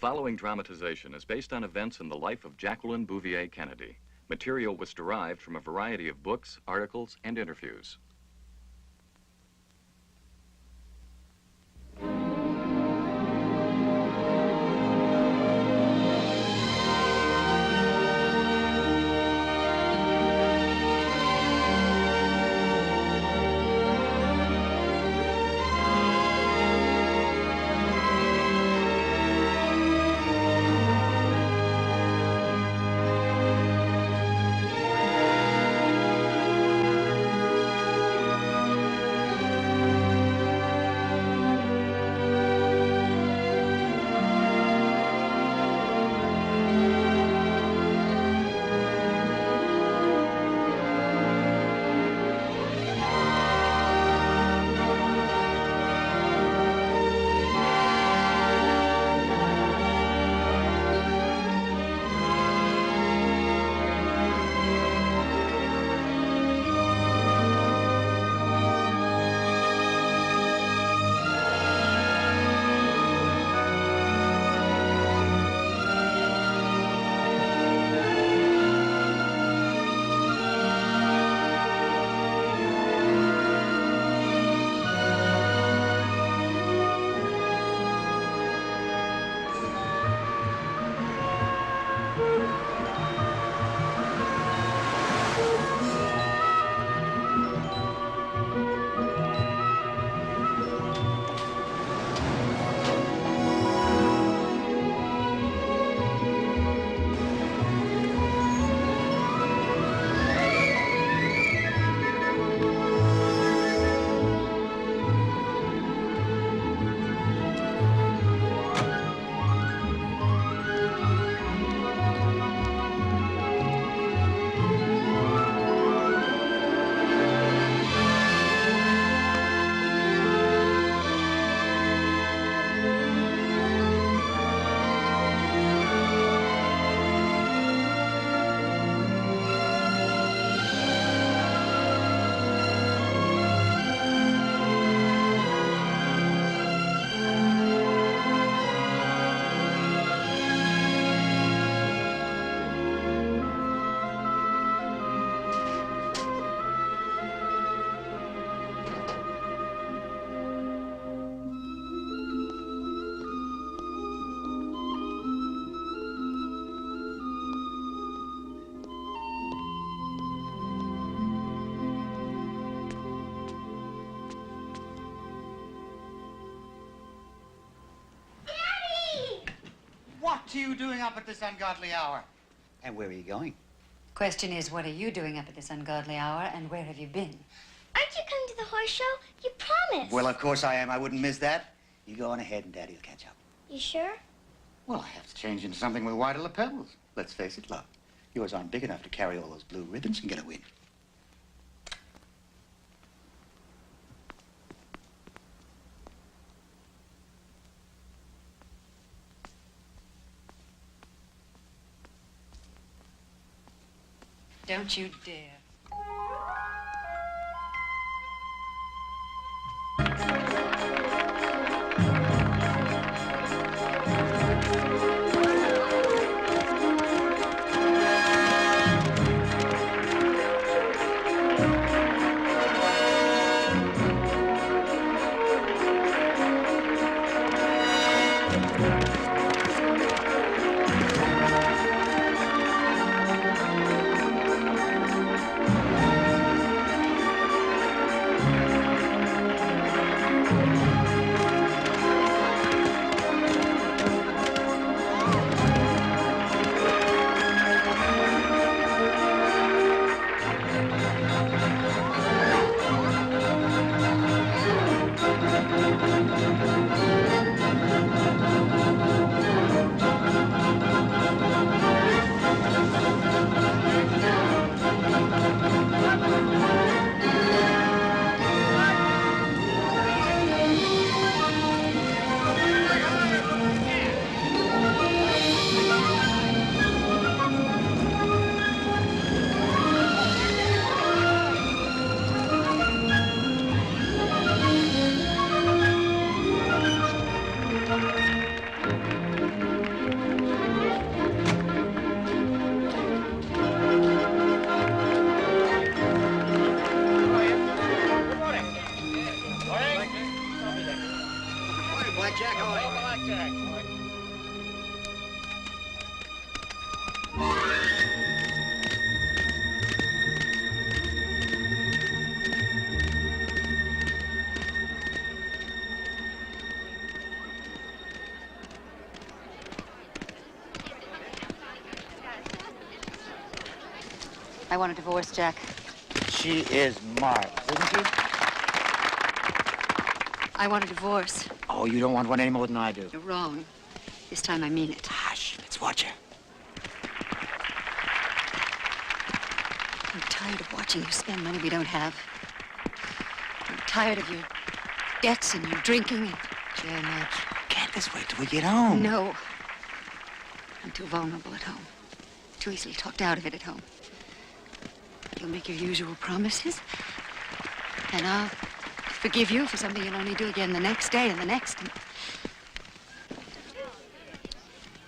following dramatization is based on events in the life of Jacqueline Bouvier Kennedy. Material was derived from a variety of books, articles, and interviews. What are you doing up at this ungodly hour? And where are you going? Question is, what are you doing up at this ungodly hour, and where have you been? Aren't you coming to the horse show? You promised. Well, of course I am. I wouldn't miss that. You go on ahead and Daddy will catch up. You sure? Well, I have to change into something with wider lapels. Let's face it, love. Yours aren't big enough to carry all those blue ribbons and get a win. Don't you dare. I want a divorce, Jack. She is marvelous, isn't she? I want a divorce. Oh, you don't want one any more than I do. You're wrong. This time I mean it. Hush, let's watch her. I'm tired of watching you spend money we don't have. I'm tired of your debts and your drinking and jail nights. Can't this wait till we get home? No. I'm too vulnerable at home. Too easily talked out of it at home. You'll make your usual promises, and I'll forgive you for something you'll only do again the next day and the next. And...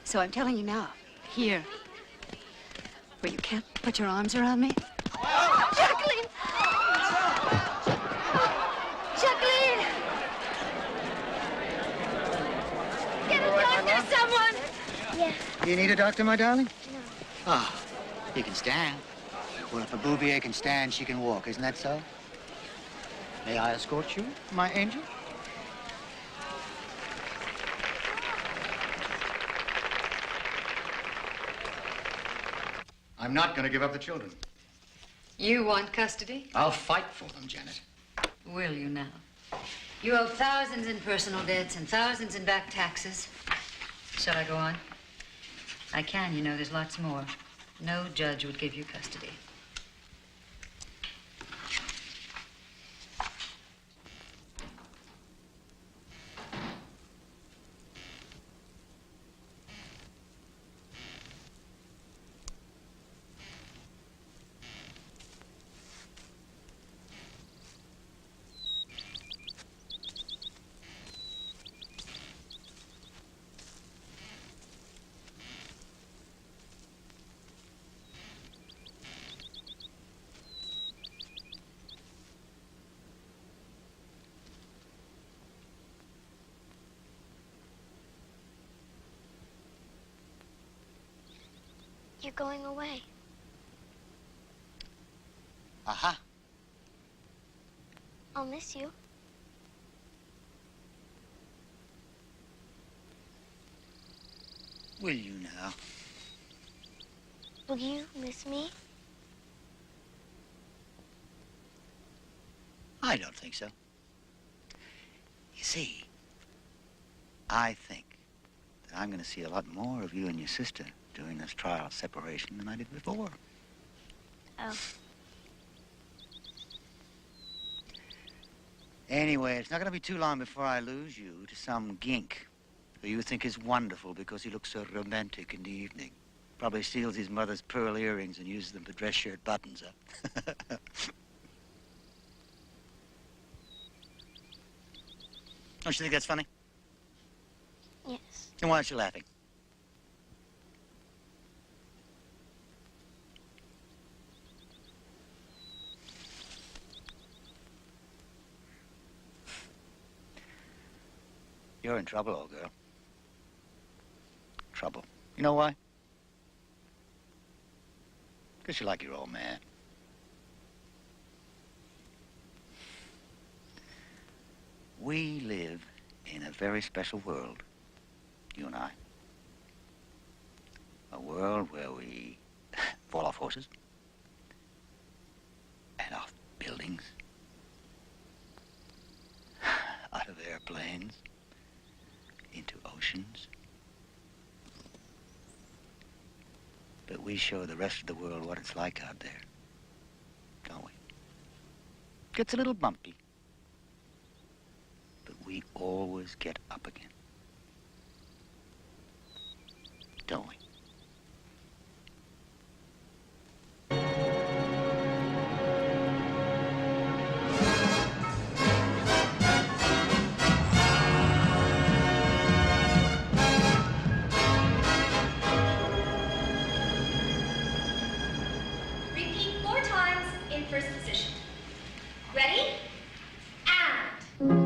So I'm telling you now, here, where you can't put your arms around me. Jacqueline! Jacqueline! Get a doctor, someone! Yeah. You need a doctor, my darling? No. Oh, you can stand. Well, if a Bouvier can stand, she can walk. Isn't that so? May I escort you, my angel? I'm not going to give up the children. You want custody? I'll fight for them, Janet. Will you now? You owe thousands in personal debts and thousands in back taxes. Shall I go on? I can, you know, there's lots more. No judge would give you custody. You're going away. Aha. I'll miss you. Will you now? Will you miss me? I don't think so. You see, I think that I'm going to see a lot more of you and your sister during this trial of separation than I did before. Oh. Anyway, it's not going to be too long before I lose you to some gink who you think is wonderful because he looks so romantic in the evening. Probably steals his mother's pearl earrings and uses them to dress shirt buttons up. Don't you think that's funny? Yes. Then why aren't you laughing? You're in trouble, old girl. Trouble. You know why? Because you like your old man. We live in a very special world, you and I. A world where we fall off horses and off buildings, out of airplanes, into oceans. But we show the rest of the world what it's like out there, don't we? Gets a little bumpy, but we always get up again, don't we? Repeat 4 times in first position. Ready? And.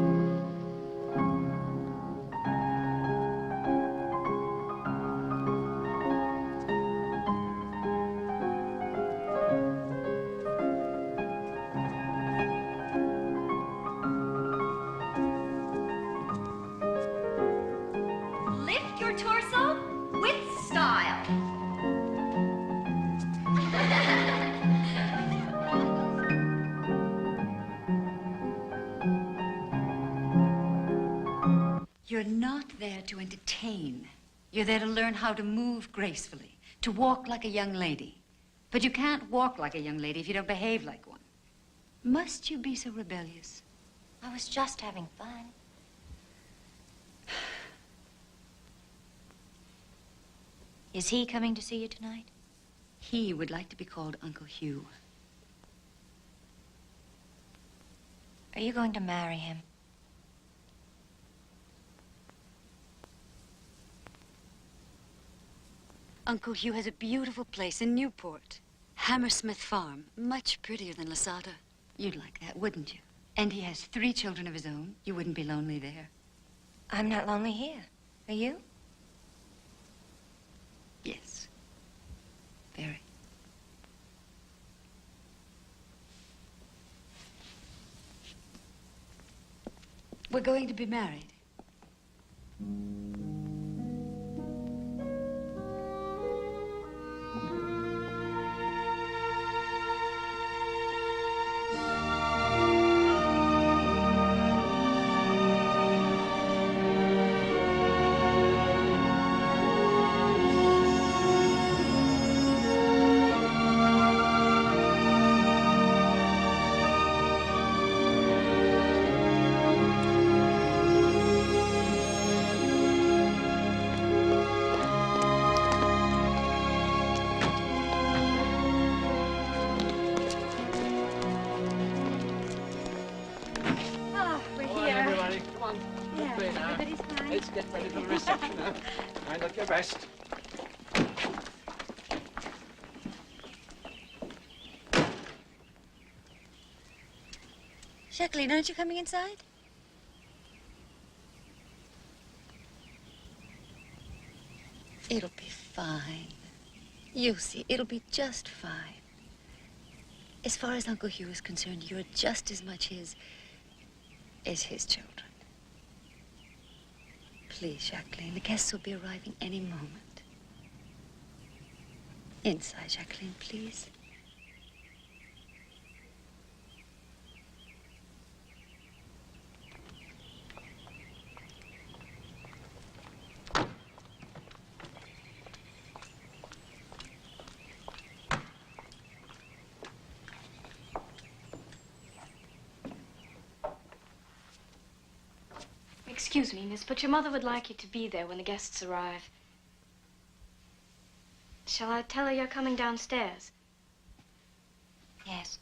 You're not there to entertain. You're there to learn how to move gracefully, to walk like a young lady. But you can't walk like a young lady if you don't behave like one. Must you be so rebellious? I was just having fun. Is he coming to see you tonight? He would like to be called Uncle Hugh. Are you going to marry him? Uncle Hugh has a beautiful place in Newport. Hammersmith Farm. Much prettier than Lasada. You'd like that, wouldn't you? And he has 3 children of his own. You wouldn't be lonely there. I'm not lonely here. Are you? Yes. Very. We're going to be married. Get ready for the reception now. Mind look your best. Jacqueline, aren't you coming inside? It'll be fine. You'll see, it'll be just fine. As far as Uncle Hugh is concerned, you're just as much his as his children. Please, Jacqueline, the guests will be arriving any moment. Inside, Jacqueline, please. Excuse me, miss, but your mother would like you to be there when the guests arrive. Shall I tell her you're coming downstairs? Yes.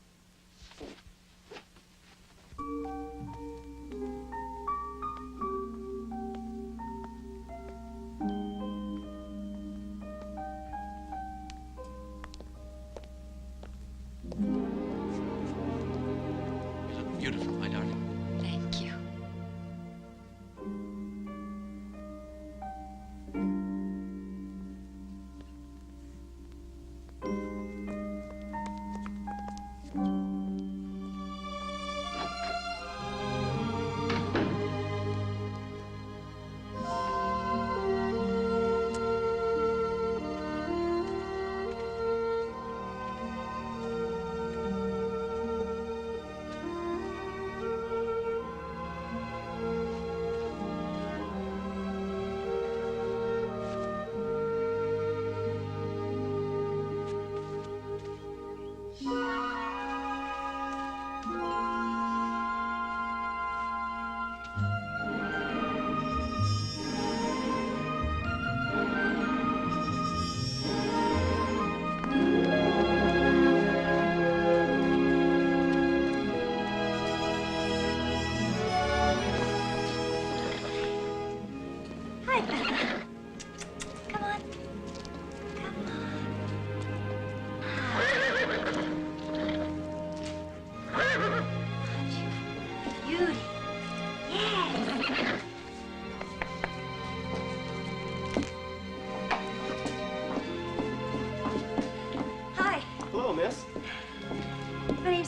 You look beautiful, my darling. Thank you.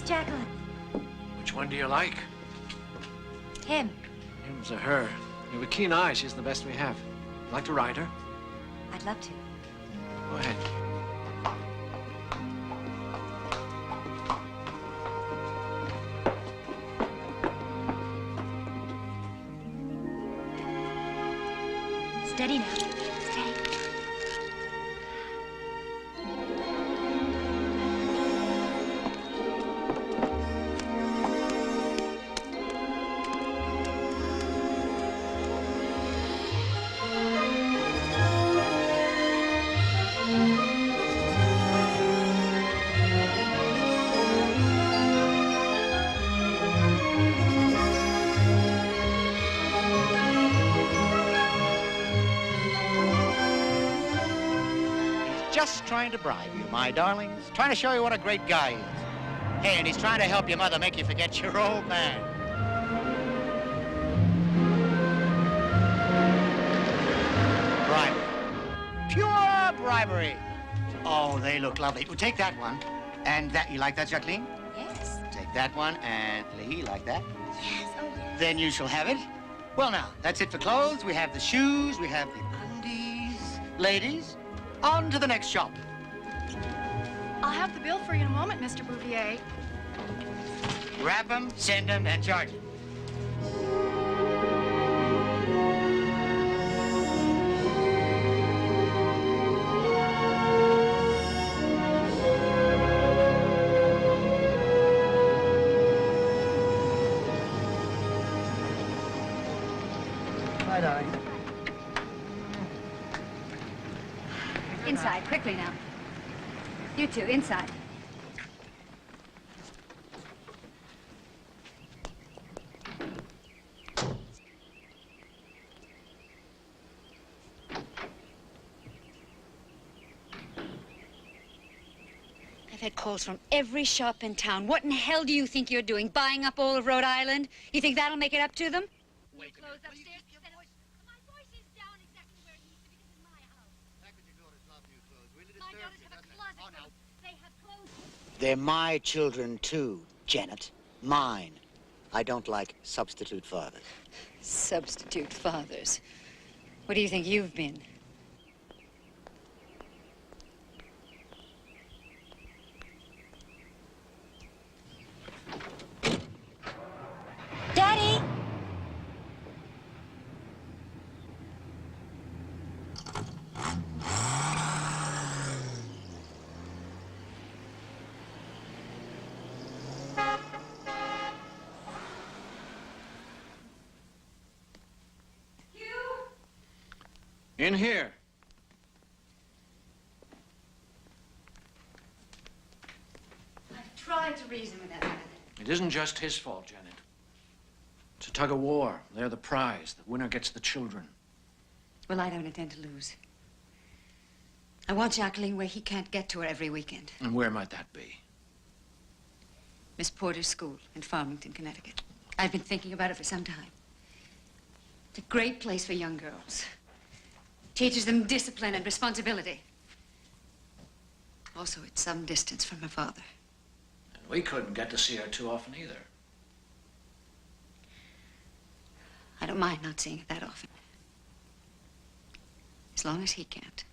Jacqueline. Which one do you like? Him. Him's or her? You have a keen eye. She's the best we have. Like to ride her? I'd love to. Go ahead. Steady now. Steady. Just trying to bribe you, my darlings. Trying to show you what a great guy he is. Hey, and he's trying to help your mother make you forget your old man. Bribery. Pure bribery. Oh, they look lovely. Well, take that one. And that, you like that, Jacqueline? Yes. Take that one, and Lee, like that? Yes, oh yes. Then you shall have it. Well, now, that's it for clothes. We have the shoes, we have the undies. Ladies, on to the next shop. I'll have the bill for you in a moment, Mr. Bouvier. Wrap them, send them, and charge them. Bye, darling. Inside, quickly now. You two, inside. I've had calls from every shop in town. What in hell do you think you're doing? Buying up all of Rhode Island? You think that'll make it up to them? Wait a minute. My voice is down exactly where it needs to be. This is my house. Your daughters love new clothes. Really My disturbs daughters you, have a doesn't it? closet. Oh, no. They have clothes. They're my children, too, Janet. Mine. I don't like substitute fathers. Substitute fathers. What do you think you've been? Daddy! In here. I've tried to reason with that man. It isn't just his fault, Janet. It's a tug of war. They're the prize. The winner gets the children. Well, I don't intend to lose. I want Jacqueline where he can't get to her every weekend. And where might that be? Miss Porter's school in Farmington, Connecticut. I've been thinking about it for some time. It's a great place for young girls. Teaches them discipline and responsibility. Also, it's some distance from her father. And we couldn't get to see her too often either. I don't mind not seeing it that often. As long as he can't.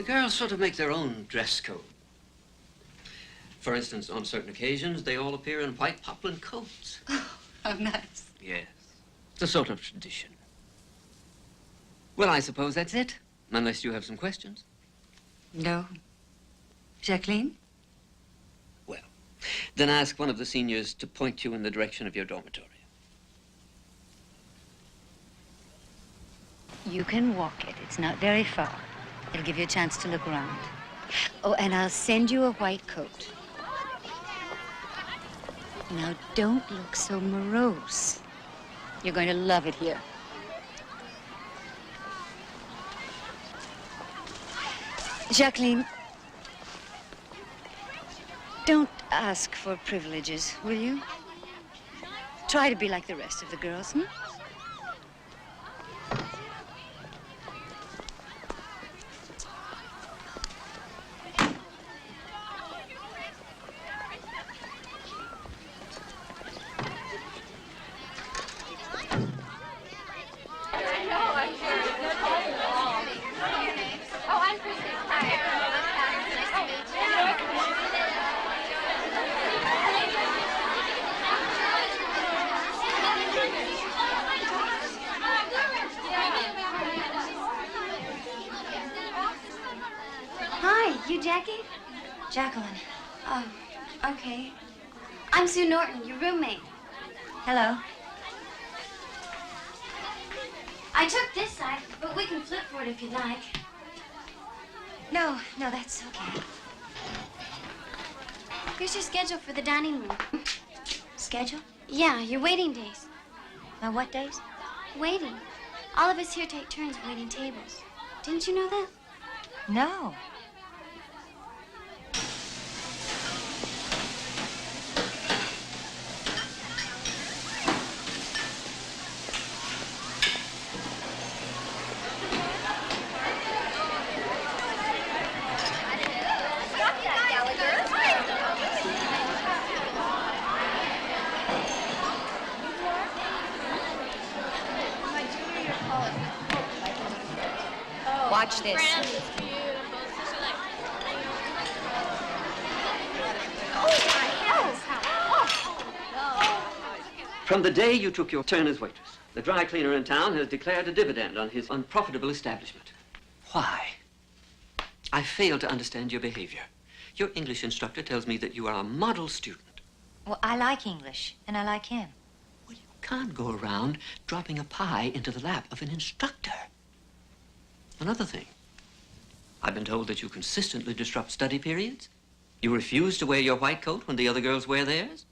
Girls sort of make their own dress code. For instance, on certain occasions, they all appear in white poplin coats. Oh, how nice. Yes. It's a sort of tradition. Well, I suppose that's it, unless you have some questions. No. Jacqueline? Well, then ask one of the seniors to point you in the direction of your dormitory. You can walk it. It's not very far. It'll give you a chance to look around. Oh, and I'll send you a white coat. Now, don't look so morose. You're going to love it here. Jacqueline, Don't ask for privileges, will you? Try to be like the rest of the girls, hmm? You Jackie? Jacqueline. Oh, okay. I'm Sue Norton, your roommate. Hello. I took this side, but we can flip for it if you'd like. No, that's okay. Here's your schedule for the dining room. Schedule? Yeah, your waiting days. My what days? Waiting. All of us here take turns waiting tables. Didn't you know that? No. Watch this. From the day you took your turn as waitress, the dry cleaner in town has declared a dividend on his unprofitable establishment. Why? I fail to understand your behavior. Your English instructor tells me that you are a model student. Well, I like English, and I like him. Well, you can't go around dropping a pie into the lap of an instructor. Another thing, I've been told that you consistently disrupt study periods. You refuse to wear your white coat when the other girls wear theirs.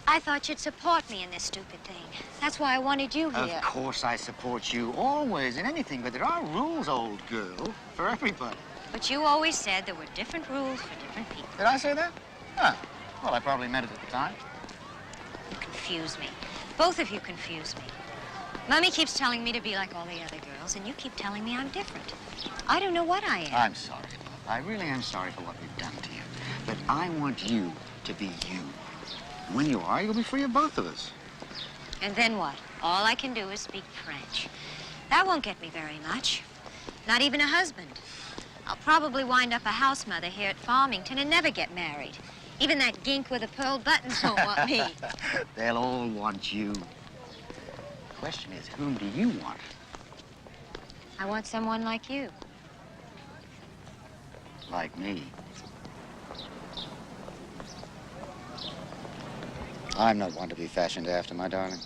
I thought you'd support me in this stupid thing. That's why I wanted you here. Of course I support you, always, in anything, but there are rules, old girl, for everybody. But you always said there were different rules for different people. Did I say that? Huh. Well, I probably meant it at the time. You confuse me. Both of you confuse me. Mummy keeps telling me to be like all the other girls, and you keep telling me I'm different. I don't know what I am. I'm sorry, Love. I really am sorry for what we've done to you. But I want you to be you. And when you are, you'll be free of both of us. And then what? All I can do is speak French. That won't get me very much. Not even a husband. I'll probably wind up a house mother here at Farmington and never get married. Even that gink with the pearl buttons won't want me. They'll all want you. The question is, whom do you want? I want someone like you. Like me. I'm not one to be fashioned after, my darling.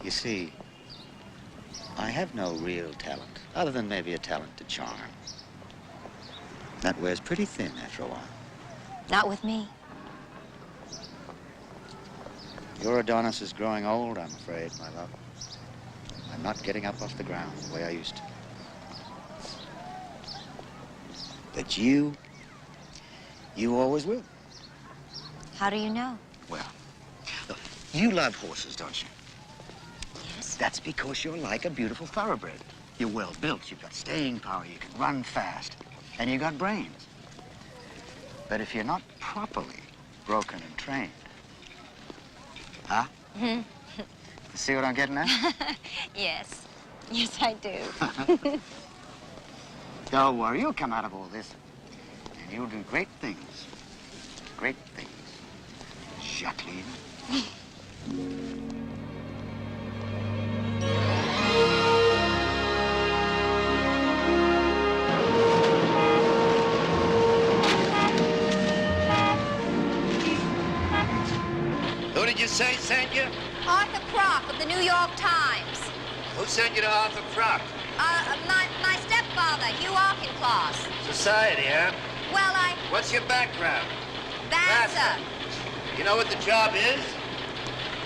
You see, I have no real talent, other than maybe a talent to charm. That wears pretty thin after a while. Not with me. Your Adonis is growing old, I'm afraid, my love. I'm not getting up off the ground the way I used to. But you always will. How do you know? Well, look, you love horses, don't you? Yes. That's because you're like a beautiful thoroughbred. You're well built, you've got staying power, you can run fast, and you got brains. But if you're not properly broken and trained, huh? Mm-hmm. See what I'm getting at? Yes. Yes, I do. Don't worry, you'll come out of all this, and you'll do great things. Great things. Jacqueline. Who did you say sent you? Arthur Croft of the New York Times. Who sent you to Arthur Croft? My stepfather, Hugh Auchincloss. Society, huh? Well, What's your background? Vassar. You know what the job is?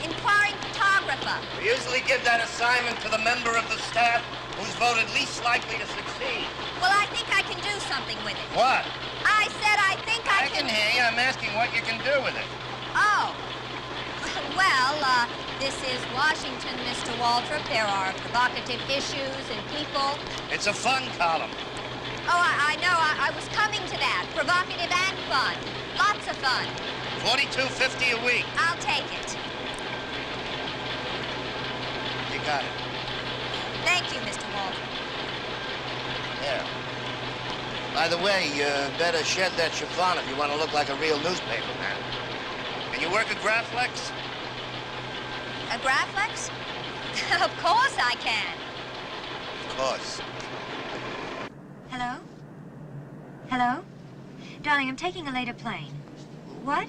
Inquiring photographer. We usually give that assignment to the member of the staff who's voted least likely to succeed. Well, I think I can do something with it. What? I said I think I can hear you. I'm asking what you can do with it. Oh. Well, this is Washington, Mr. Waldrop. There are provocative issues and people. It's a fun column. Oh, I know. I was coming to that. Provocative and fun. Lots of fun. $42.50 a week. I'll take it. You got it. Thank you, Mr. Waldrop. There. By the way, you better shed that chiffon if you want to look like a real newspaper man. Can you work a Graflex? A Graflex? Of course I can. Of course. Hello? Hello? Darling, I'm taking a later plane. What?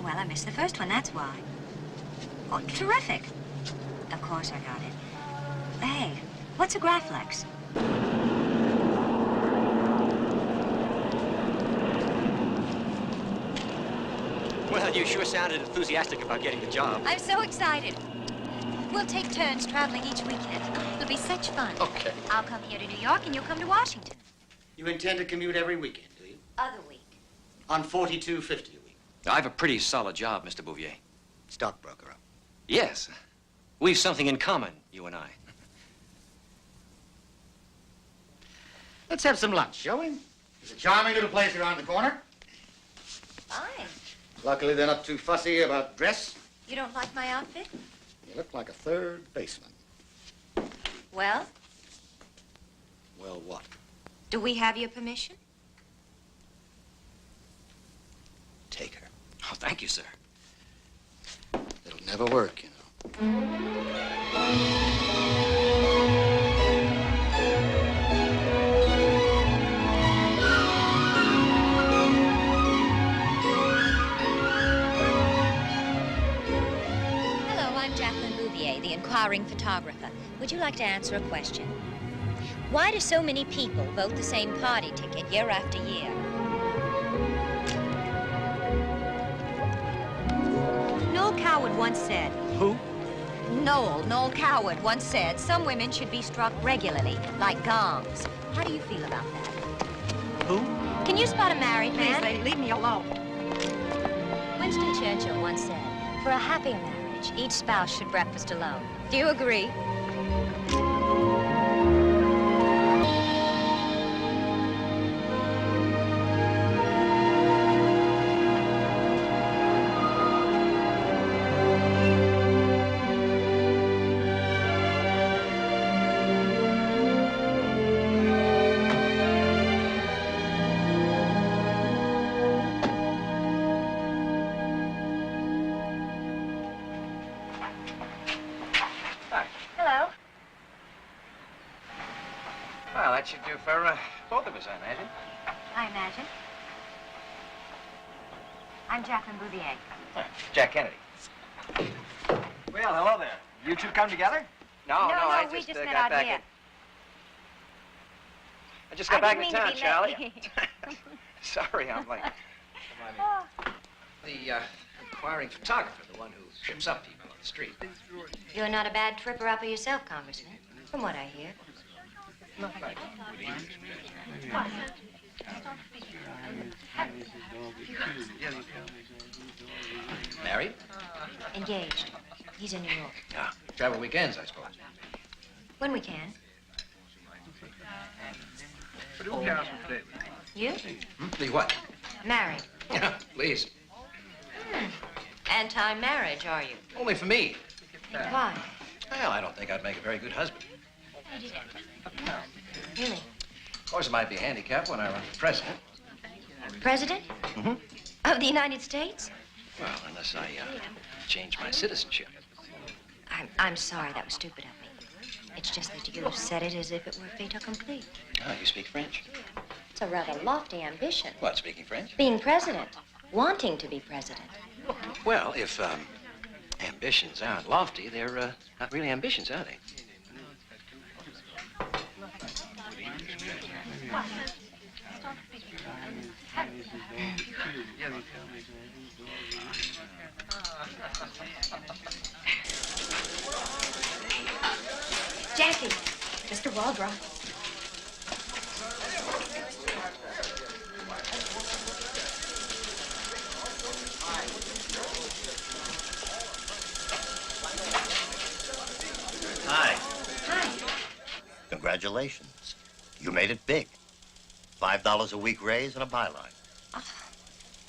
Well, I missed the first one, that's why. Oh, terrific. Of course I got it. Hey, what's a Graflex? Well, you sure sounded enthusiastic about getting the job. I'm so excited. We'll take turns traveling each weekend. It'll be such fun. Okay. I'll come here to New York and you'll come to Washington. You intend to commute every weekend, do you? Other week. On $42.50 a week. I have a pretty solid job, Mr. Bouvier. Stockbroker. Yes. We've something in common, you and I. Let's have some lunch, shall we? There's a charming little place around the corner. Fine. Luckily, they're not too fussy about dress. You don't like my outfit? You look like a third baseman. Well, Well, what? do we have your permission? Take her. Oh, thank you, sir. It'll never work, you know. The inquiring photographer. Would you like to answer a question? Why do so many people vote the same party ticket year after year? Noel Coward once said... Who? Noel Coward once said some women should be struck regularly, like gongs. How do you feel about that? Who? Can you spot a married man? Please, leave me alone. Winston Churchill once said, for a happy marriage, each spouse should breakfast alone. Do you agree? That should do for both of us, I imagine. I imagine. I'm Jacqueline Bouvier. Jack Kennedy. Well, hello there. You two come together? No, I we just met got out back here. I just got back in town, to Charlie. Sorry, I'm late. The inquiring photographer, the one who trips up people on the street. You're not a bad tripper-upper yourself, Congressman, from what I hear. Married? Engaged. He's in New York. Yeah. Travel weekends, I suppose. When we can. You? The what? Married. Yeah, please. Anti-marriage, are you? Only for me. Why? Well, I don't think I'd make a very good husband. Really? Of course, it might be a handicap when I run for president. President? Mm-hmm. Of the United States? Well, unless I change my citizenship. I'm sorry, that was stupid of me. It's just that you said it as if it were fait accompli. Oh, you speak French? It's a rather lofty ambition. What, speaking French? Being president. Wanting to be president. Well, if ambitions aren't lofty, they're not really ambitions, are they? Jackie, Mr. Waldrop. Congratulations. You made it big. $5 a week raise and a byline. Oh,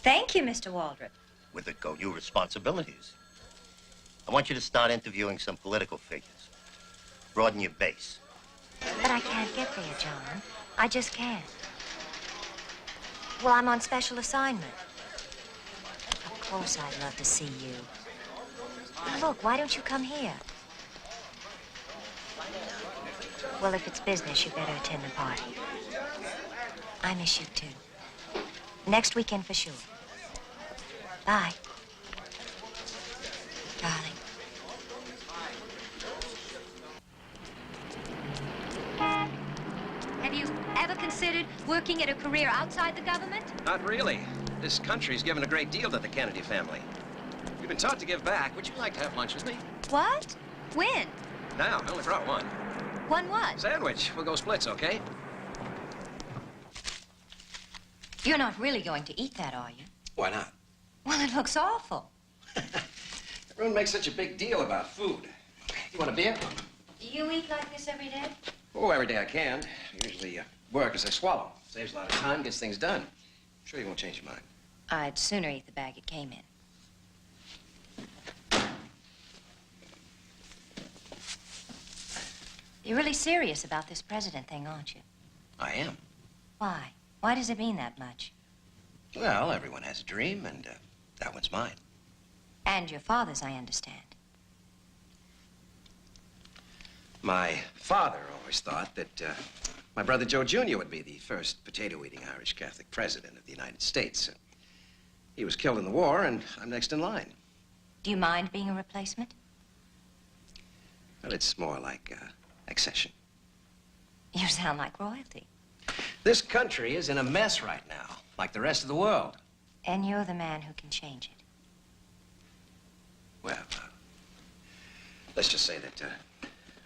thank you, Mr. Waldrop. With it go new responsibilities. I want you to start interviewing some political figures. Broaden your base. But I can't get there, John. I just can't. Well, I'm on special assignment. Of course I'd love to see you. Look, why don't you come here? Well, if it's business, you better attend the party. I miss you, too. Next weekend for sure. Bye. Darling. Have you ever considered working at a career outside the government? Not really. This country's given a great deal to the Kennedy family. We've been taught to give back. Would you like to have lunch with me? What? When? Now, I only brought one. One what? Sandwich. We'll go splits, okay? You're not really going to eat that, are you? Why not? Well, it looks awful. Everyone makes such a big deal about food. You want a beer? Do you eat like this every day? Oh, every day I can. I usually work as I swallow. Saves a lot of time, gets things done. I'm sure you won't change your mind. I'd sooner eat the bag it came in. You're really serious about this president thing, aren't you? I am. Why? Why does it mean that much? Well, everyone has a dream, and that one's mine. And your father's, I understand. My father always thought that my brother Joe Jr. would be the first potato-eating Irish Catholic president of the United States. He was killed in the war, and I'm next in line. Do you mind being a replacement? Well, it's more like accession. You sound like royalty. This country is in a mess right now, like the rest of the world. And you're the man who can change it. Well, let's just say that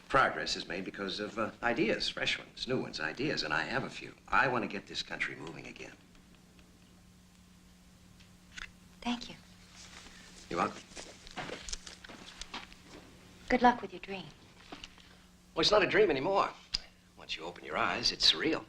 progress is made because of ideas, fresh ones, new ones, ideas, and I have a few. I want to get this country moving again. Thank you. You're welcome. Good luck with your dream. Well, it's not a dream anymore. Once you open your eyes, it's surreal.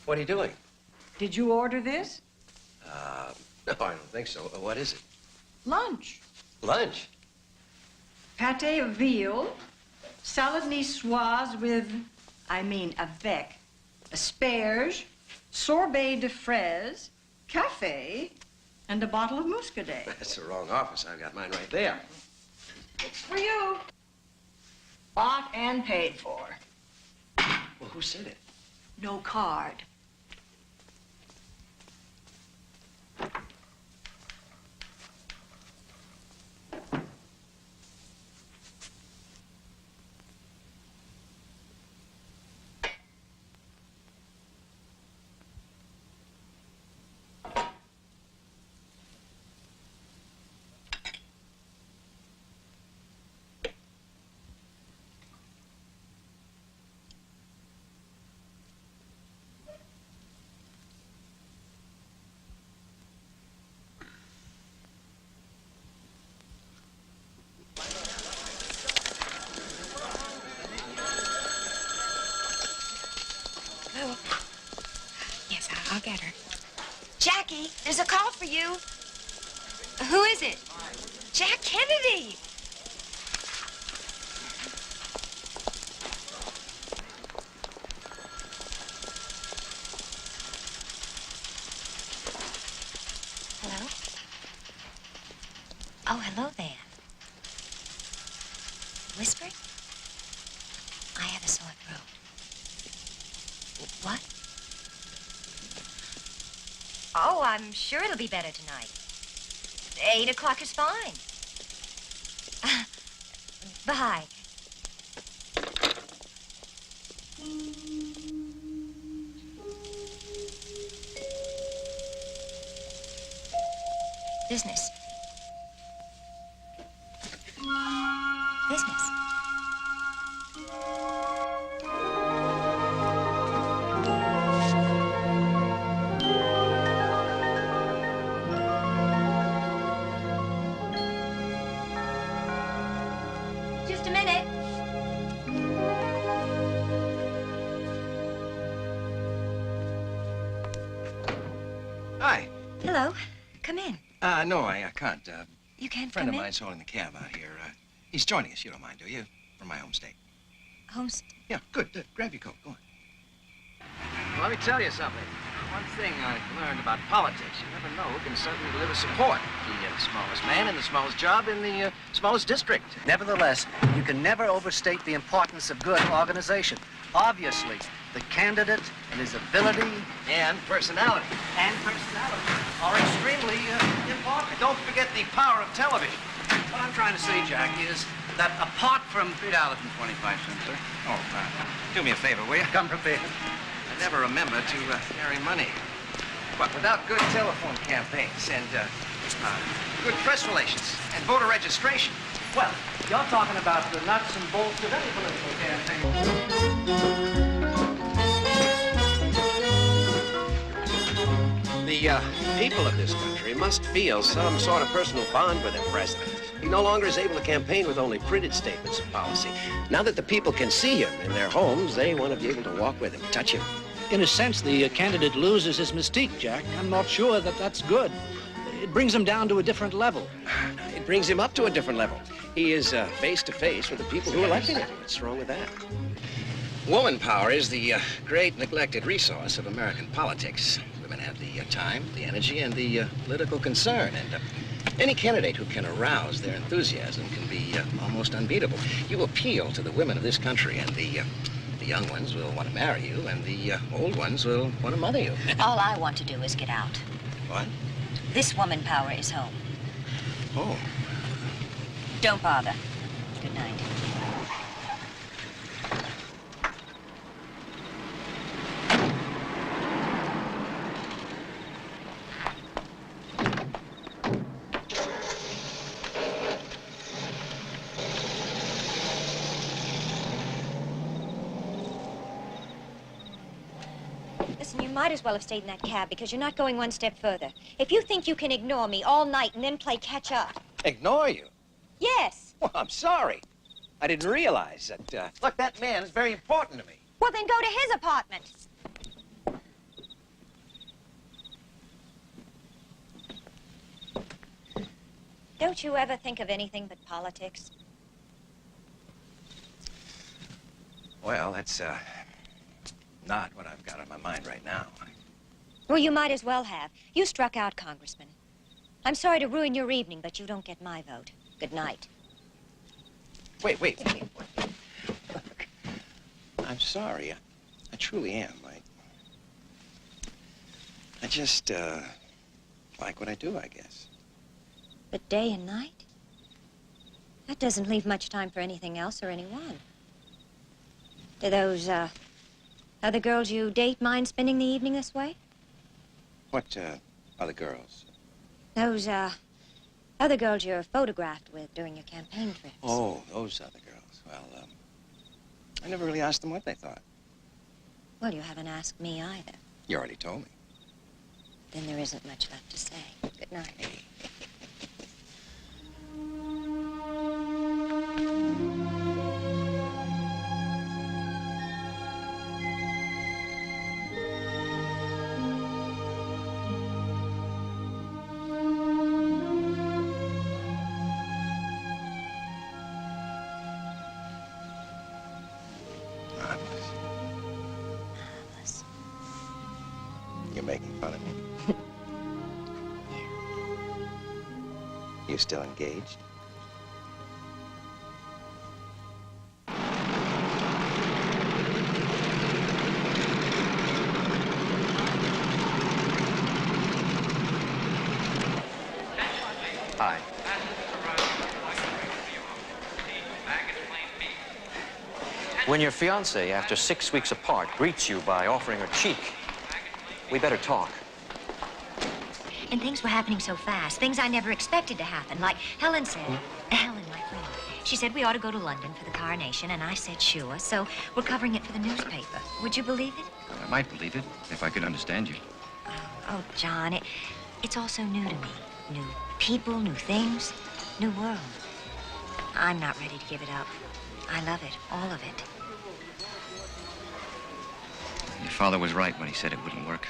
What are you doing? Did you order this? No, I don't think so. What is it? Lunch. Lunch? Pâté of veal, salad niçoise with, avec, asperges, sorbet de fraises, café, and a bottle of muscadet. That's the wrong office. I've got mine right there. It's for you. Bought and paid for. Well, who said it? No card. Yes, I'll get her. Jackie, there's a call for you. Who is it? Jack Kennedy. Hello? Oh, hello there. Whispering? I have a sore throat. What? Oh, I'm sure it'll be better tonight. 8 o'clock is fine. Bye. Business. Business. Just a minute. Hi. Hello. Come in. No, I can't. You can't A friend come of in? mine's holding the cab out here. He's joining us. You don't mind, do you? From my home state. Yeah, good. Grab your coat. Go on. Well, let me tell you something. One thing I've learned about politics, you never know who can suddenly deliver support. The smallest man in the smallest job in the smallest district. Nevertheless, you can never overstate the importance of good organization. Obviously, the candidate and his ability and personality are extremely important. Don't forget the power of television. What I'm trying to say, Jack, is that apart from $3.25, sir. Oh, do me a favor, will you? Come prepared. I never remember to carry money. But without good telephone campaigns and good press relations and voter registration. Well, you're talking about the nuts and bolts of any political campaign. The people of this country must feel some sort of personal bond with their president. He no longer is able to campaign with only printed statements of policy. Now that the people can see him in their homes, they want to be able to walk with him, touch him. In a sense, the candidate loses his mystique, Jack. I'm not sure that that's good. It brings him down to a different level. It brings him up to a different level. He is face to face with the people who elected him. What's wrong with that? Woman power is the great neglected resource of American politics. Women have the time, the energy, and the political concern. And any candidate who can arouse their enthusiasm can be almost unbeatable. You appeal to the women of this country, and the young ones will want to marry you, and the old ones will want to mother you. All I want to do is get out. What? This woman power is home. Oh. Don't bother. Good night. Listen, you might as well have stayed in that cab because you're not going one step further. If you think you can ignore me all night and then play catch up. Ignore you? Yes. Well, I'm sorry. I didn't realize that, look, that man is very important to me. Well, then go to his apartment. Don't you ever think of anything but politics? Well, that's, not what I've got on my mind right now. Well, you might as well have. You struck out, Congressman. I'm sorry to ruin your evening, but you don't get my vote. Good night. Wait. Look, I'm sorry. I truly am. I just, like what I do, I guess. But day and night? That doesn't leave much time for anything else or anyone. Do those, other girls you date mind spending the evening this way? What, other girls? Those, other girls you're photographed with during your campaign trips. Oh, those other girls. Well, I never really asked them what they thought. Well, you haven't asked me either. You already told me. Then there isn't much left to say. Good night. You're making fun of me. You still engaged? Hi. When your fiancée, after 6 weeks apart, greets you by offering her cheek, we better talk. And things were happening so fast, things I never expected to happen. Like Helen said, Helen, my friend, she said we ought to go to London for the coronation, and I said sure. So we're covering it for the newspaper. Would you believe it? I might believe it, if I could understand you. Oh, John, it's all so new to me. New people, new things, new world. I'm not ready to give it up. I love it, all of it. Your father was right when he said it wouldn't work.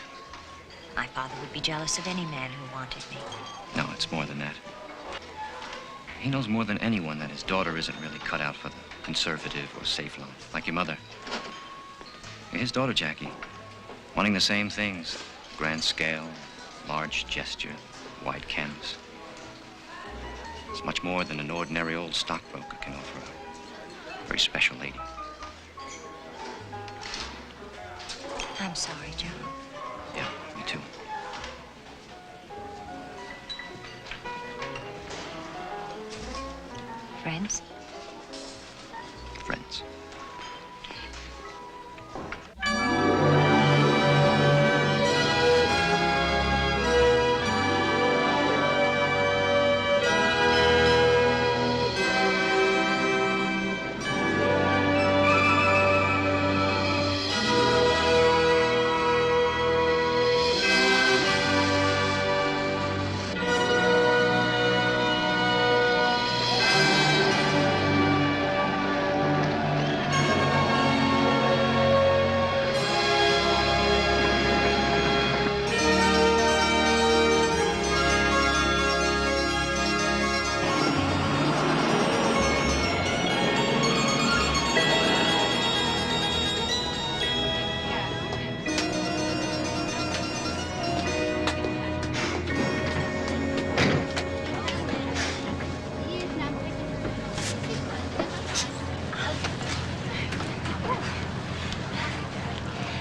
My father would be jealous of any man who wanted me. No, it's more than that. He knows more than anyone that his daughter isn't really cut out for the conservative or safe life, like your mother. You're his daughter, Jackie, wanting the same things. Grand scale, large gesture, wide canvas. It's much more than an ordinary old stockbroker can offer a very special lady. I'm sorry, John. Yeah, me too. Friends? Friends.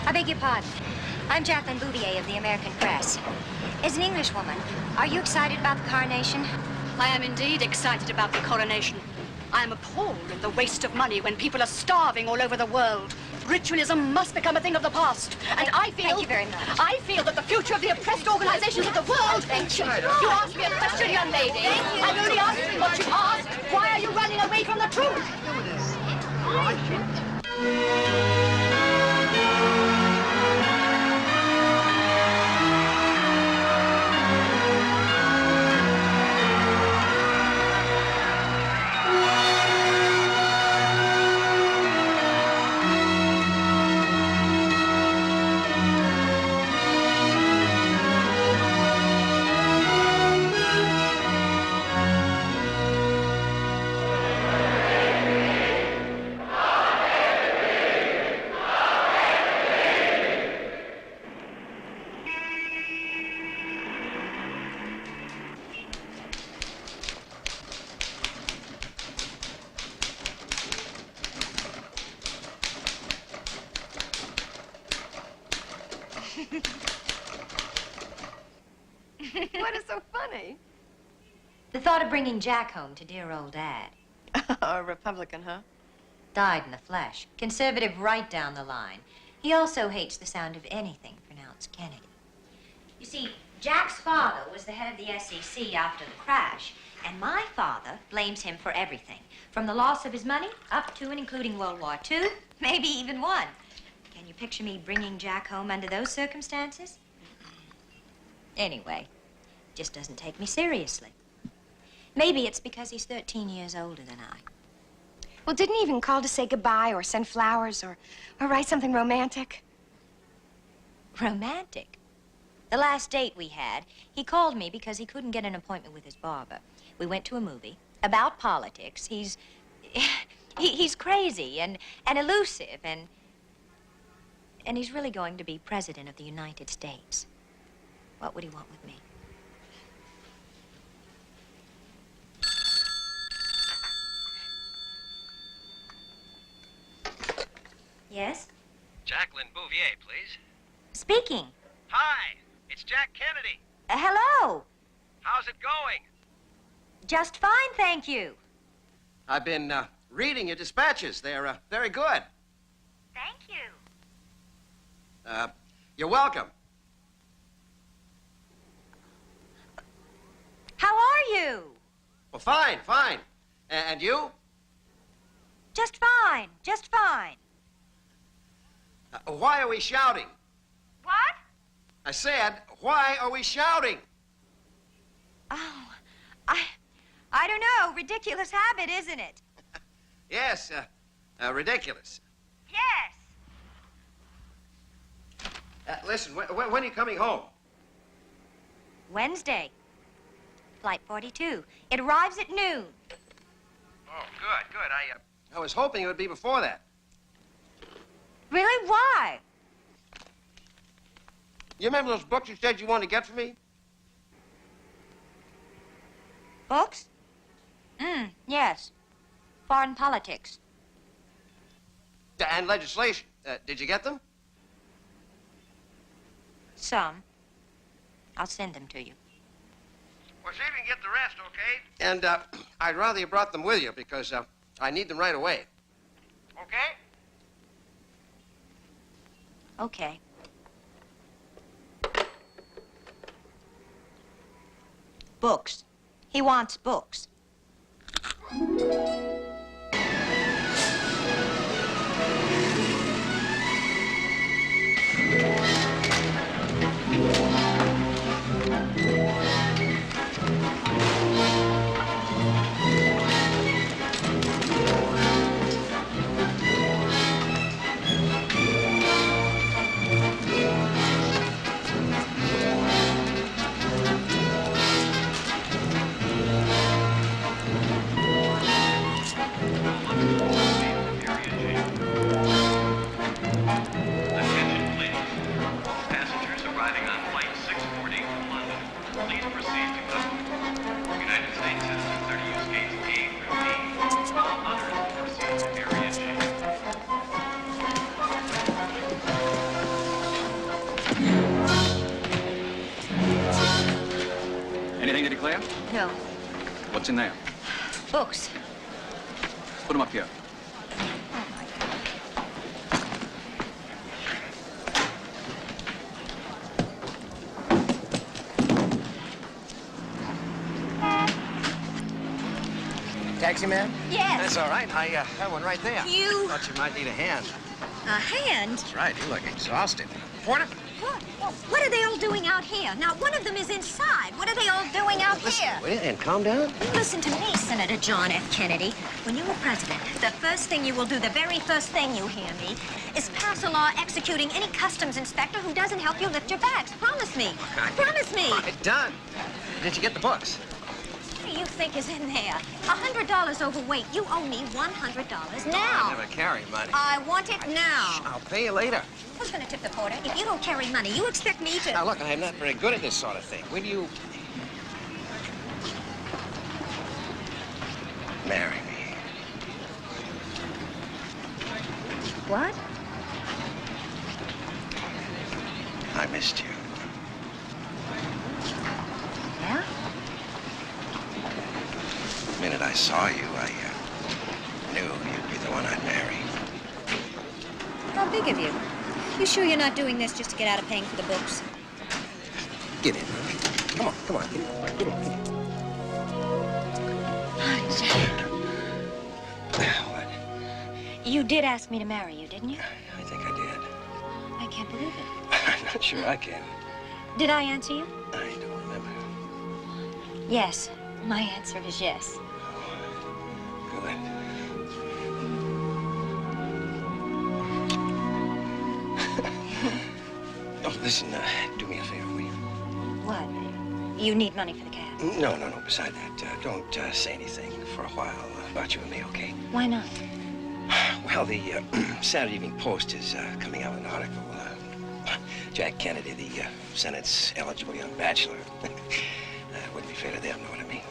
I beg your pardon. I'm Jacqueline of the American Press. As an Englishwoman, are you excited about the coronation? I am indeed excited about the coronation. I am appalled at the waste of money when people are starving all over the world. Ritualism must become a thing of the past. And I feel... Thank you very much. I feel that the future of the oppressed organizations of the world... Thank you. You asked me a question, young lady. Thank you. I'm only answering what you asked. Why are you running away from the truth? What is so funny? The thought of bringing Jack home to dear old Dad. A Republican, huh? Died in the flesh. Conservative right down the line. He also hates the sound of anything pronounced Kennedy. You see, Jack's father was the head of the SEC after the crash, and my father blames him for everything, from the loss of his money up to and including World War II, maybe even one. Can you picture me bringing Jack home under those circumstances? Anyway, just doesn't take me seriously. Maybe it's because he's 13 years older than I. Well, didn't he even call to say goodbye or send flowers or write something romantic? Romantic? The last date we had, he called me because he couldn't get an appointment with his barber. We went to a movie about politics. He's crazy and elusive and he's really going to be president of the United States. What would he want with me? Yes? Jacqueline Bouvier, please. Speaking. Hi, it's Jack Kennedy. Hello. How's it going? Just fine, thank you. I've been reading your dispatches. They're very good. Thank you. You're welcome. How are you? Well, fine, fine. And you? Just fine, just fine. Why are we shouting? What? I said, why are we shouting? Oh, I don't know. Ridiculous habit, isn't it? Yes, ridiculous. Yes. Listen, when are you coming home? Wednesday. Flight 42. It arrives at noon. Oh, good, good. I was hoping it would be before that. Really? Why? You remember those books you said you wanted to get for me? Books? Yes. Foreign politics. And legislation. Did you get them? Some. I'll send them to you. Well, see if you can get the rest, okay? And I'd rather you brought them with you because I need them right away. Okay? Okay. Books. He wants books. Anything to declare? No. What's in there? Books. Put them up here. Taxi man? Yes. That's all right. I have one right there. You... Thought you might need a hand. A hand? That's right. You look exhausted. Porter? What are they all doing out here? Now, one of them is inside. What are they all doing out here? Will you, and calm down? Listen to me, Senator John F. Kennedy. When you were president, the first thing you will do, the very first thing you hear me, is pass a law executing any customs inspector who doesn't help you lift your bags. Promise me. Promise me. All right, done. Did you get the books? What do you think is in there? $100 overweight. You owe me $100 now. I never carry money. I want it now. I'll pay you later. Who's going to tip the porter? If you don't carry money, you expect me to... Now, look, I'm not very good at this sort of thing. Will you... marry me? What? I missed you. Yeah? The minute I saw you, I knew you'd be the one I'd marry. How big of you? You sure you're not doing this just to get out of paying for the books? Get in. Come on, come on. Get in. Get in. Jack. What? You did ask me to marry you, didn't you? I think I did. I can't believe it. I'm not sure I can. Did I answer you? I don't remember. Yes. My answer is yes. Good. Oh, listen, do me a favor, will you? What? You need money for the cab? No. Beside that, don't say anything for a while about you and me, okay? Why not? Well, the Saturday Evening Post is coming out with an article. Jack Kennedy, the Senate's eligible young bachelor. Wouldn't be fair to them, know what I mean?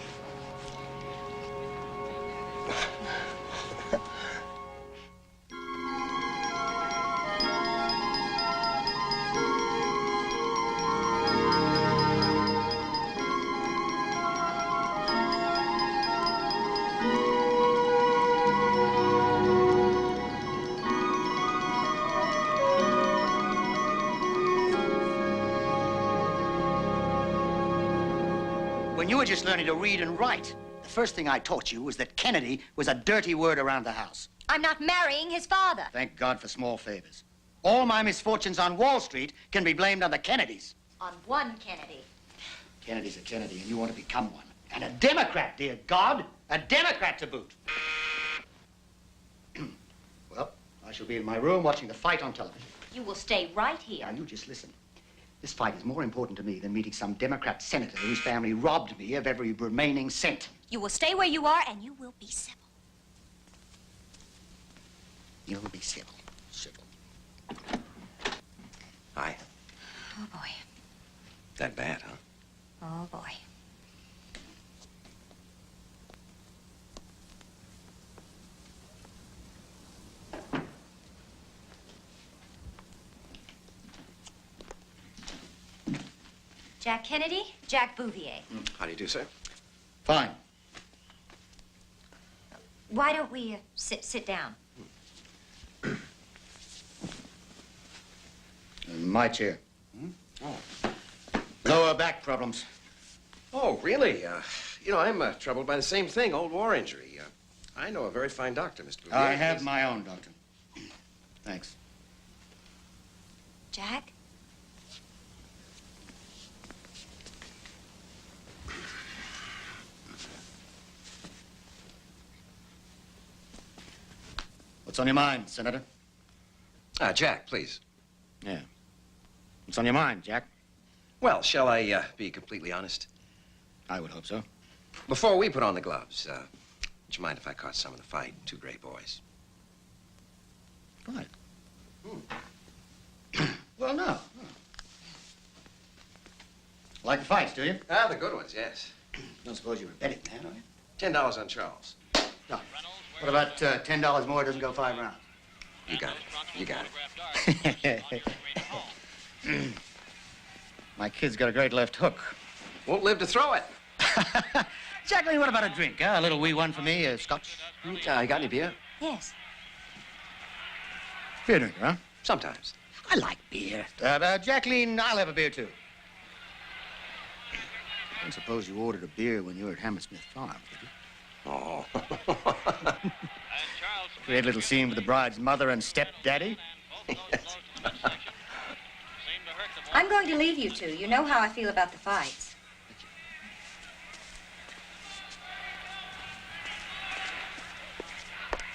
when you were just learning to read and write. The first thing I taught you was that Kennedy was a dirty word around the house. I'm not marrying his father. Thank God for small favors. All my misfortunes on Wall Street can be blamed on the Kennedys. On one Kennedy. Kennedy's a Kennedy, and you want to become one. And a Democrat, dear God. A Democrat to boot. Well, I shall be in my room watching the fight on television. You will stay right here. Now, you just listen. This fight is more important to me than meeting some Democrat senator whose family robbed me of every remaining cent. You will stay where you are, and you will be civil. You'll be civil. Civil. Hi. Oh, boy. That bad, huh? Oh, boy. Jack Kennedy, Jack Bouvier. How do you do, sir? Fine. Why don't we sit down? In my chair. Oh. Lower back problems. Oh, really? You know, I'm troubled by the same thing, old war injury. I know a very fine doctor, Mr. Bouvier. I have my own doctor. Thanks. Jack? What's on your mind, Senator? Jack, please. Yeah. What's on your mind, Jack? Well, shall I be completely honest? I would hope so. Before we put on the gloves, would you mind if I caught some of the fight? Two great boys. What? Well, no. Like the fights, do you? Ah, the good ones, yes. Don't suppose you're a betting man, are you? $10 on Charles. No. What about $10 more doesn't go 5 rounds? You got it. You got it. My kid's got a great left hook. Won't live to throw it. Jacqueline, what about a drink, huh? A little wee one for me, scotch? You got any beer? Yes. Beer drinker, huh? Sometimes. I like beer. Jacqueline, I'll have a beer, too. I don't suppose you ordered a beer when you were at Hammersmith Farm, did you? Oh. Great little scene with the bride's mother and stepdaddy. Yes. I'm going to leave you two. You know how I feel about the fights.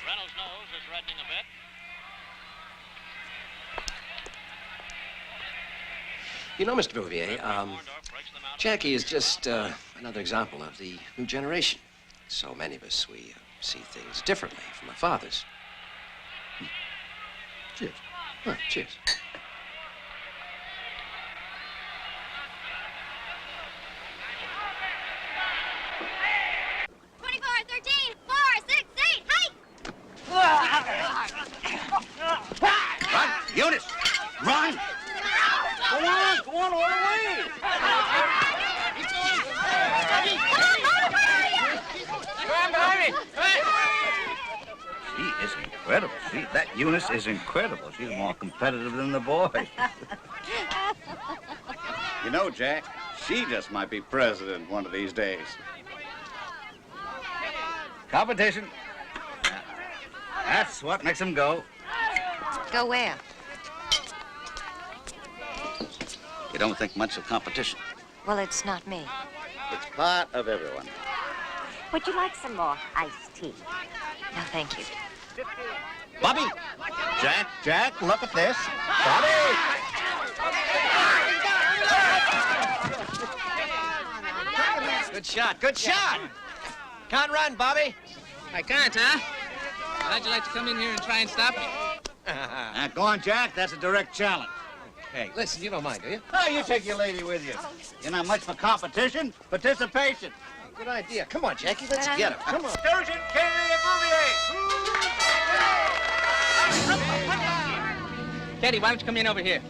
Reynolds' nose is reddening a bit. You know, Mr. Bouvier, Jackie is just another example of the new generation. So many of us, we see things differently from our fathers. Cheers. Oh, cheers. Run, Eunice! Run! Go on all the way! Come behind me! She is incredible. That Eunice is incredible. She's more competitive than the boys. You know, Jack, she just might be president one of these days. Competition. That's what makes them go. Go where? You don't think much of competition. Well, it's not me. It's part of everyone. Would you like some more iced tea? No, thank you. Bobby! Jack, look at this. Bobby! Good shot, good shot! Can't run, Bobby. I can't, huh? How'd you like to come in here and try and stop me? Now, go on, Jack. That's a direct challenge. Hey, listen, you don't mind, do you? Oh, you take your lady with you. You're not much for competition, participation. Good idea. Come on, Jackie, let's get him. Come on. Sturgeon, Kennedy, and Bouvier! Teddy, why don't you come in over here?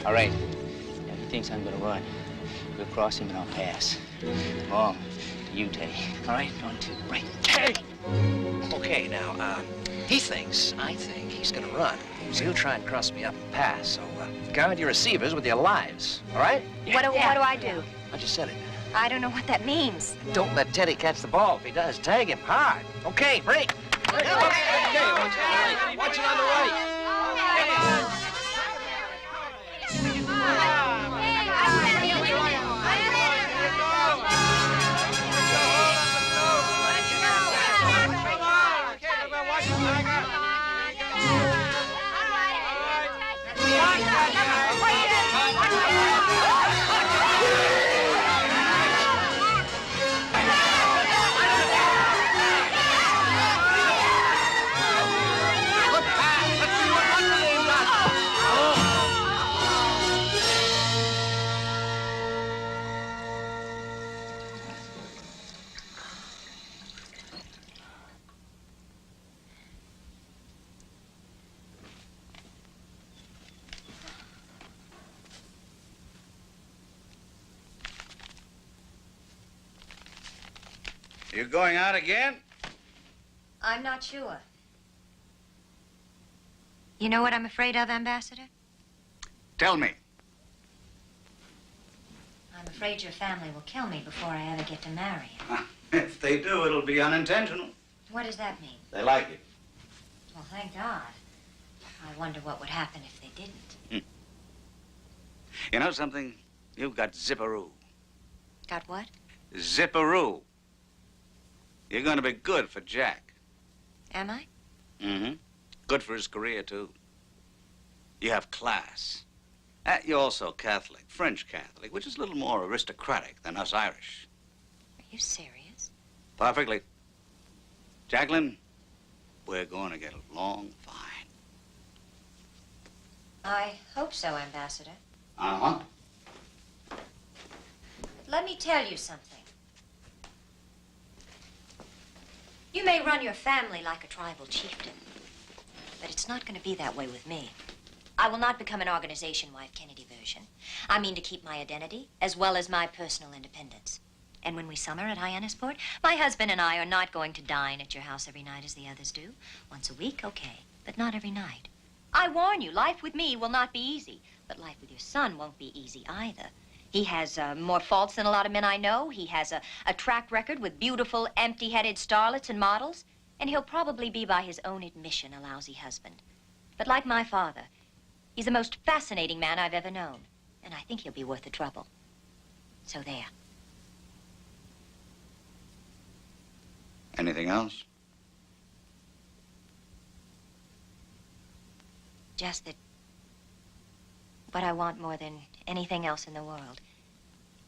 All right. Now, he thinks I'm gonna run. We'll cross him and I'll pass. Mom, you take. All right? 1, 2, right. Hey! Okay, now, I think he's gonna run. So he'll try and cross me up and pass. So guard your receivers with your lives, all right? What do I do? I just said it. I don't know what that means. Don't let Teddy catch the ball. If he does, tag him hard. Okay, break. Watch it on the right. You going out again? I'm not sure. You know what I'm afraid of, Ambassador? Tell me. I'm afraid your family will kill me before I ever get to marry you. If they do, it'll be unintentional. What does that mean? They like it. Well, thank God. I wonder what would happen if they didn't. You know something? You've got zipperoo. Got what? Zipperoo. You're going to be good for Jack. Am I? Mm-hmm. Good for his career, too. You have class. You're also Catholic, French Catholic, which is a little more aristocratic than us Irish. Are you serious? Perfectly. Jacqueline, we're going to get along fine. I hope so, Ambassador. Uh-huh. Let me tell you something. You may run your family like a tribal chieftain, but it's not going to be that way with me. I will not become an organization wife Kennedy version. I mean to keep my identity as well as my personal independence. And when we summer at Hyannisport, my husband and I are not going to dine at your house every night as the others do. Once a week, okay, but not every night. I warn you, life with me will not be easy, but life with your son won't be easy either. He has more faults than a lot of men I know. He has a track record with beautiful, empty-headed starlets and models. And he'll probably be, by his own admission, a lousy husband. But like my father, he's the most fascinating man I've ever known. And I think he'll be worth the trouble. So there. Anything else? Just that what I want more than anything else in the world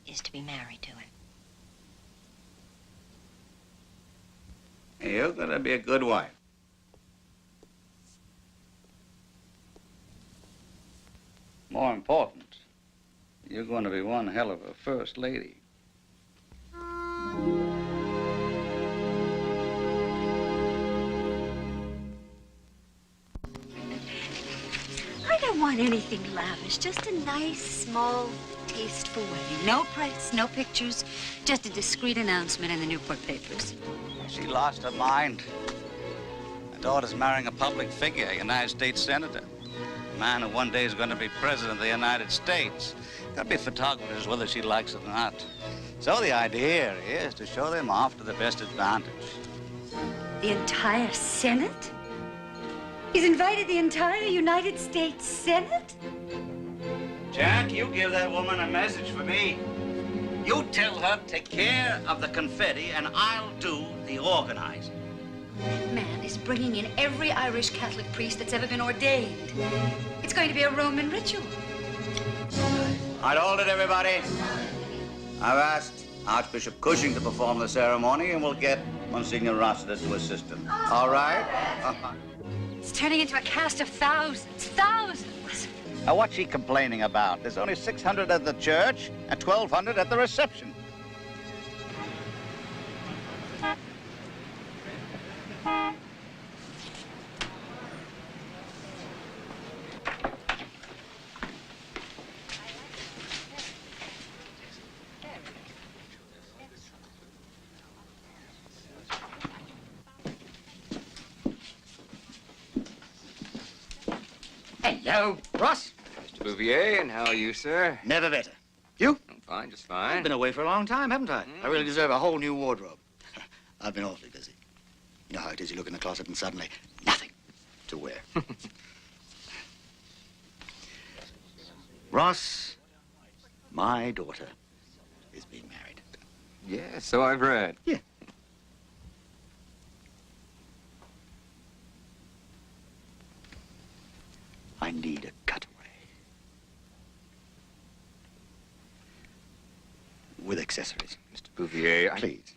is to be married to him. You're going to be a good wife. More important, you're going to be one hell of a first lady. I don't want anything lavish, just a nice, small, tasteful wedding. No press, no pictures, just a discreet announcement in the Newport papers. She lost her mind. Her daughter's marrying a public figure, a United States Senator. A man who one day is going to be President of the United States. There'll be photographers whether she likes it or not. So the idea is to show them off to the best advantage. The entire Senate? He's invited the entire United States Senate? Jack, you give that woman a message for me. You tell her, take care of the confetti, and I'll do the organizing. That man is bringing in every Irish Catholic priest that's ever been ordained. It's going to be a Roman ritual. I'd hold it, everybody. I've asked Archbishop Cushing to perform the ceremony, and we'll get Monsignor Rossiter to assist him. All right? It's turning into a cast of thousands, thousands. Now, what's she complaining about? There's only 600 at the church and 1,200 at the reception. Hello, Ross. Mr. Bouvier, and how are you, sir? Never better. You? I'm fine, just fine. I've been away for a long time, haven't I? I really deserve a whole new wardrobe. I've been awfully busy. You know how it is, you look in the closet and suddenly nothing to wear. Ross, my daughter is being married. Yeah, so I've read. Yeah. I need a cutaway. With accessories. Mr. Bouvier, Please.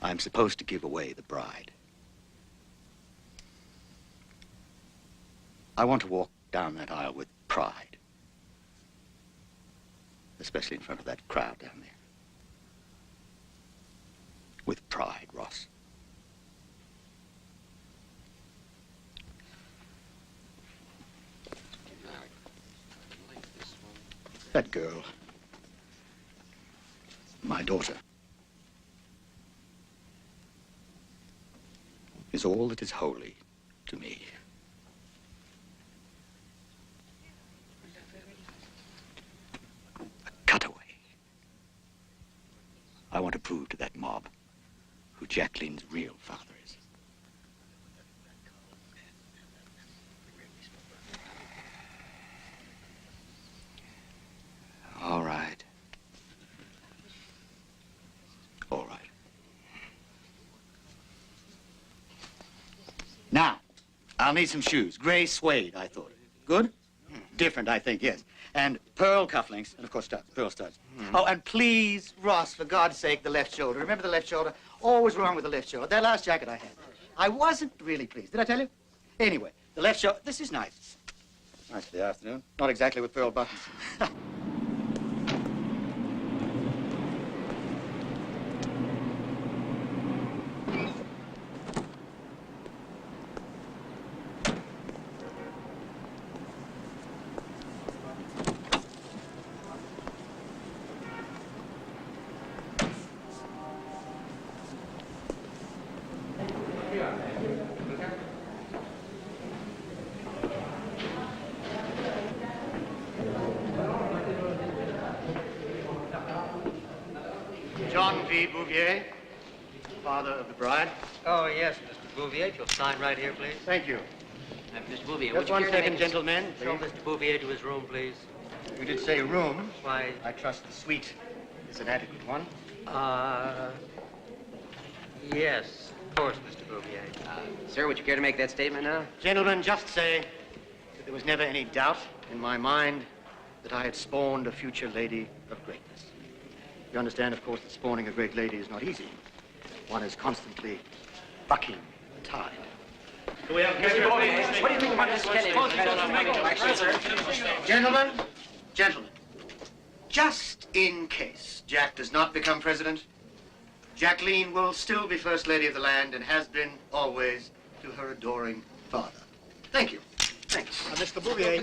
I'm supposed to give away the bride. I want to walk down that aisle with pride. Especially in front of that crowd down there. With pride, Ross. That girl, my daughter, is all that is holy to me. A cutaway. I want to prove to that mob who Jacqueline's real father is. all right. All right. Now, I'll need some shoes. Gray suede, I thought. Good? Different, I think, yes. And pearl cufflinks, and of course studs, pearl studs. Oh, and please, Ross, for God's sake, the left shoulder. Remember the left shoulder? Always wrong with the left shoulder. That last jacket I had. I wasn't really pleased. Did I tell you? Anyway, the left shoulder. This is nice. Nice for the afternoon. Not exactly with pearl buttons. John V. Bouvier, father of the bride. Oh, yes, Mr. Bouvier. If you'll sign right here, please. Thank you. Mr. Bouvier, Just one second, gentlemen. Show Mr. Bouvier to his room, please. You did say room. Why? I trust the suite is an adequate one. Yes, of course, Mr. Bouvier. Sir, would you care to make that statement now? Gentlemen, just say that there was never any doubt in my mind that I had spawned a future lady of greatness. You understand, of course, that spawning a great lady is not easy. One is constantly bucking the tide. What do you think about this Gentlemen, gentlemen, just in case Jack does not become president, Jacqueline will still be First Lady of the land and has been always to her adoring father. Thank you. Thanks. Mr. Bouvier.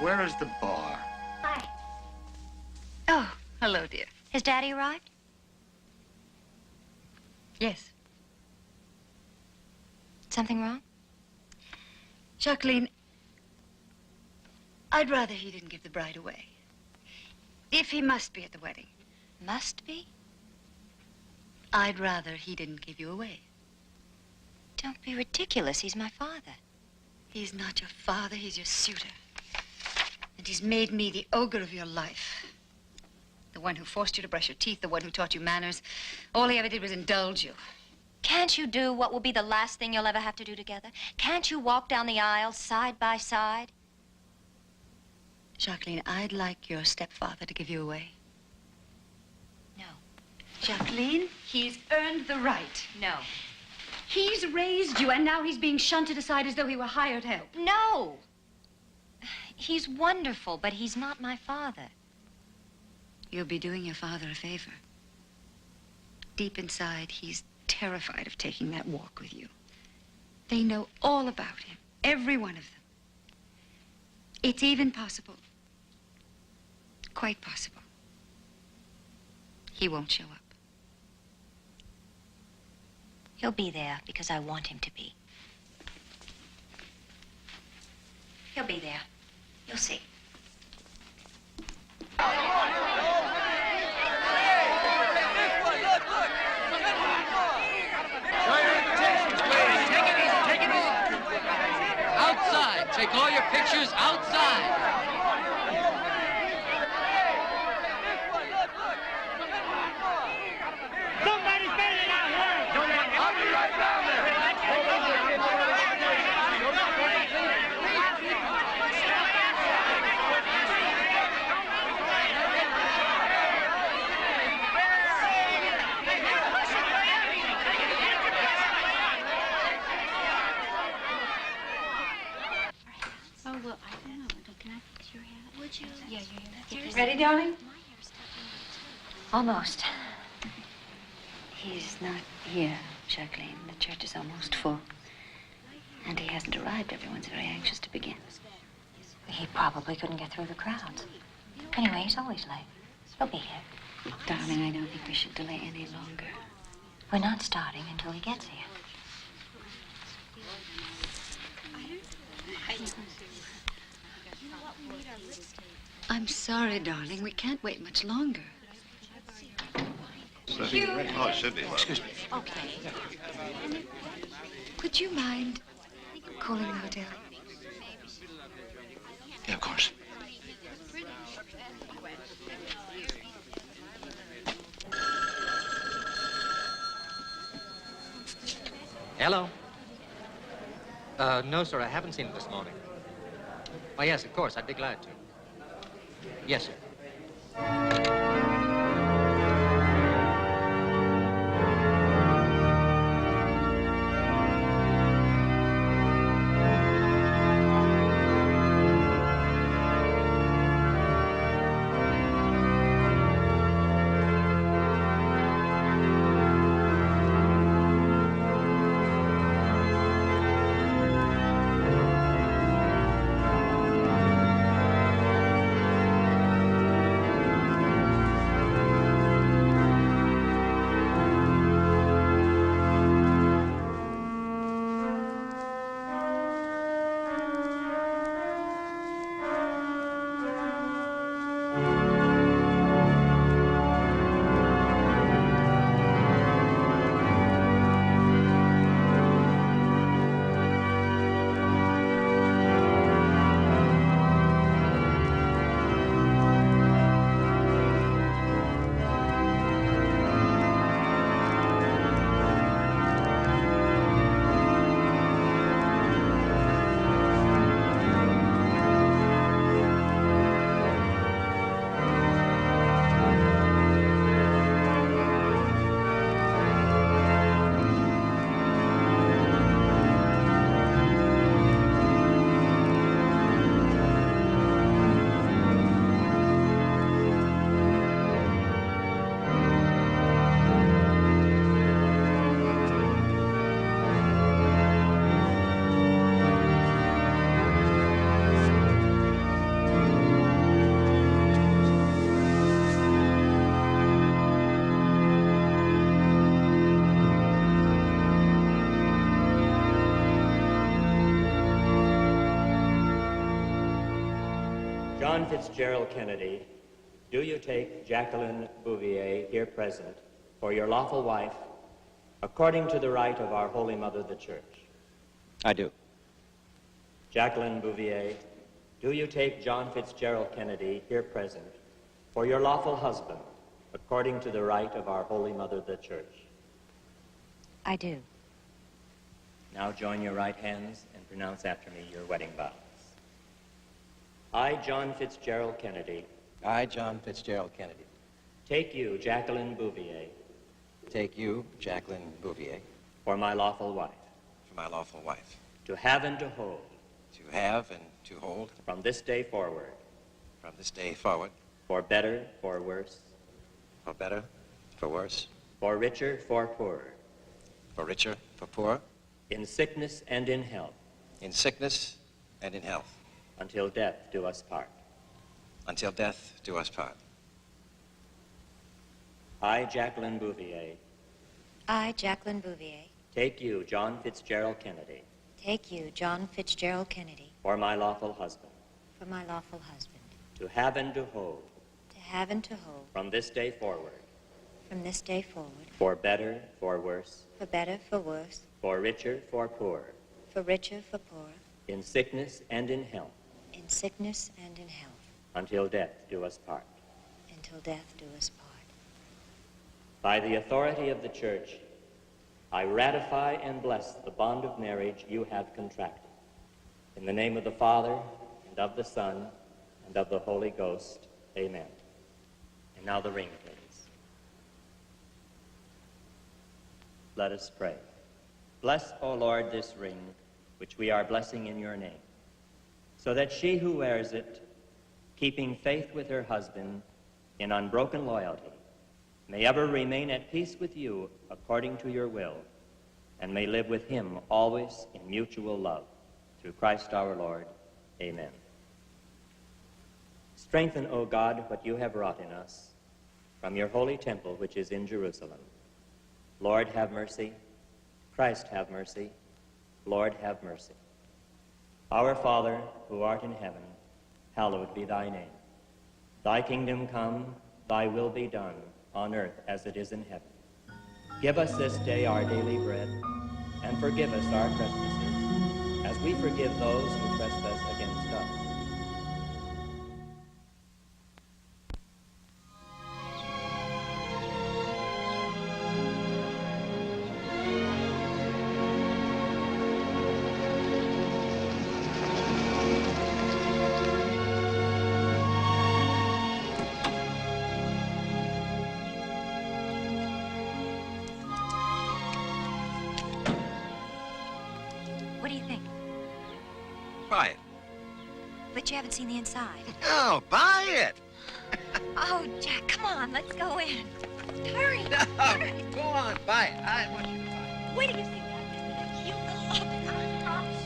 Where is the bar? Hi. Oh, hello, dear. Has Daddy arrived? Yes. Something wrong? Jacqueline, I'd rather he didn't give the bride away. If he must be at the wedding. Must be? I'd rather he didn't give you away. Don't be ridiculous. He's my father. He's not your father, he's your suitor. And he's made me the ogre of your life. The one who forced you to brush your teeth, the one who taught you manners. All he ever did was indulge you. Can't you do what will be the last thing you'll ever have to do together? Can't you walk down the aisle side by side? Jacqueline, I'd like your stepfather to give you away. No. Jacqueline, he's earned the right. No. He's raised you, and now he's being shunted aside as though he were hired help. No. He's wonderful, but he's not my father. You'll be doing your father a favor. Deep inside, he's terrified of taking that walk with you. They know all about him, every one of them. It's even possible, quite possible, he won't show up. He'll be there because I want him to be. He'll be there. You'll see. Outside. Take all your pictures outside. Somebody's banging out here! I'll be right down there! Oh, well, I don't know. Can I fix your hair? Would you? Yeah, your hair. Ready, darling? My hair's stuck in it, too. Almost. He's not here, Jacqueline. The church is almost full. And he hasn't arrived. Everyone's very anxious to begin. He probably couldn't get through the crowds. Anyway, he's always late. He'll be here. Darling, I don't think we should delay any longer. We're not starting until he gets here. I'm sorry, darling. We can't wait much longer. Oh, it should be. Excuse me. Okay. Would you mind calling the hotel? Yeah, of course. Hello? No, sir, I haven't seen it this morning. Oh, yes, of course, I'd be glad to. Yes, sir. John Fitzgerald Kennedy, do you take Jacqueline Bouvier, here present, for your lawful wife, according to the right of our Holy Mother, the Church? I do. Jacqueline Bouvier, do you take John Fitzgerald Kennedy, here present, for your lawful husband, according to the right of our Holy Mother, the Church? I do. Now join your right hands and pronounce after me your wedding vows. I, John Fitzgerald Kennedy. I, John Fitzgerald Kennedy. Take you, Jacqueline Bouvier. Take you, Jacqueline Bouvier. For my lawful wife. For my lawful wife. To have and to hold. To have and to hold. From this day forward. From this day forward. For better, for worse. For better, for worse. for richer, for poorer. For richer, for poorer. In sickness and in health. In sickness and in health. Until death do us part. Until death do us part. I, Jacqueline Bouvier, I, Jacqueline Bouvier, take you, John Fitzgerald Kennedy, take you, John Fitzgerald Kennedy, for my lawful husband, for my lawful husband, to have and to hold, to have and to hold, from this day forward, from this day forward, for better, for worse, for better, for worse, for richer, for poorer, for richer, for poorer, in sickness and in health, in sickness and in health, until death do us part. until death do us part. By the authority of the Church, I ratify and bless the bond of marriage you have contracted. In the name of the Father, and of the Son, and of the Holy Ghost, amen. And now the ring, please. Let us pray. Bless, O Lord, this ring, which we are blessing in your name, so that she who wears it, keeping faith with her husband in unbroken loyalty, may ever remain at peace with you according to your will, and may live with him always in mutual love. Through Christ our Lord. Amen. Strengthen, O God, what you have wrought in us from your holy temple which is in Jerusalem. Lord, have mercy. Christ, have mercy. Lord, have mercy. Our Father, who art in heaven, hallowed be thy name. Thy kingdom come, thy will be done, on earth as it is in heaven. Give us this day our daily bread, and forgive us our trespasses, as we forgive those who trespass against us. What do you think? Buy it. But you haven't seen the inside. No, buy it. Oh, Jack, come on, let's go in. Hurry. No, go on, buy it. I want you to buy it. Wait till you see that. You love it. I promise.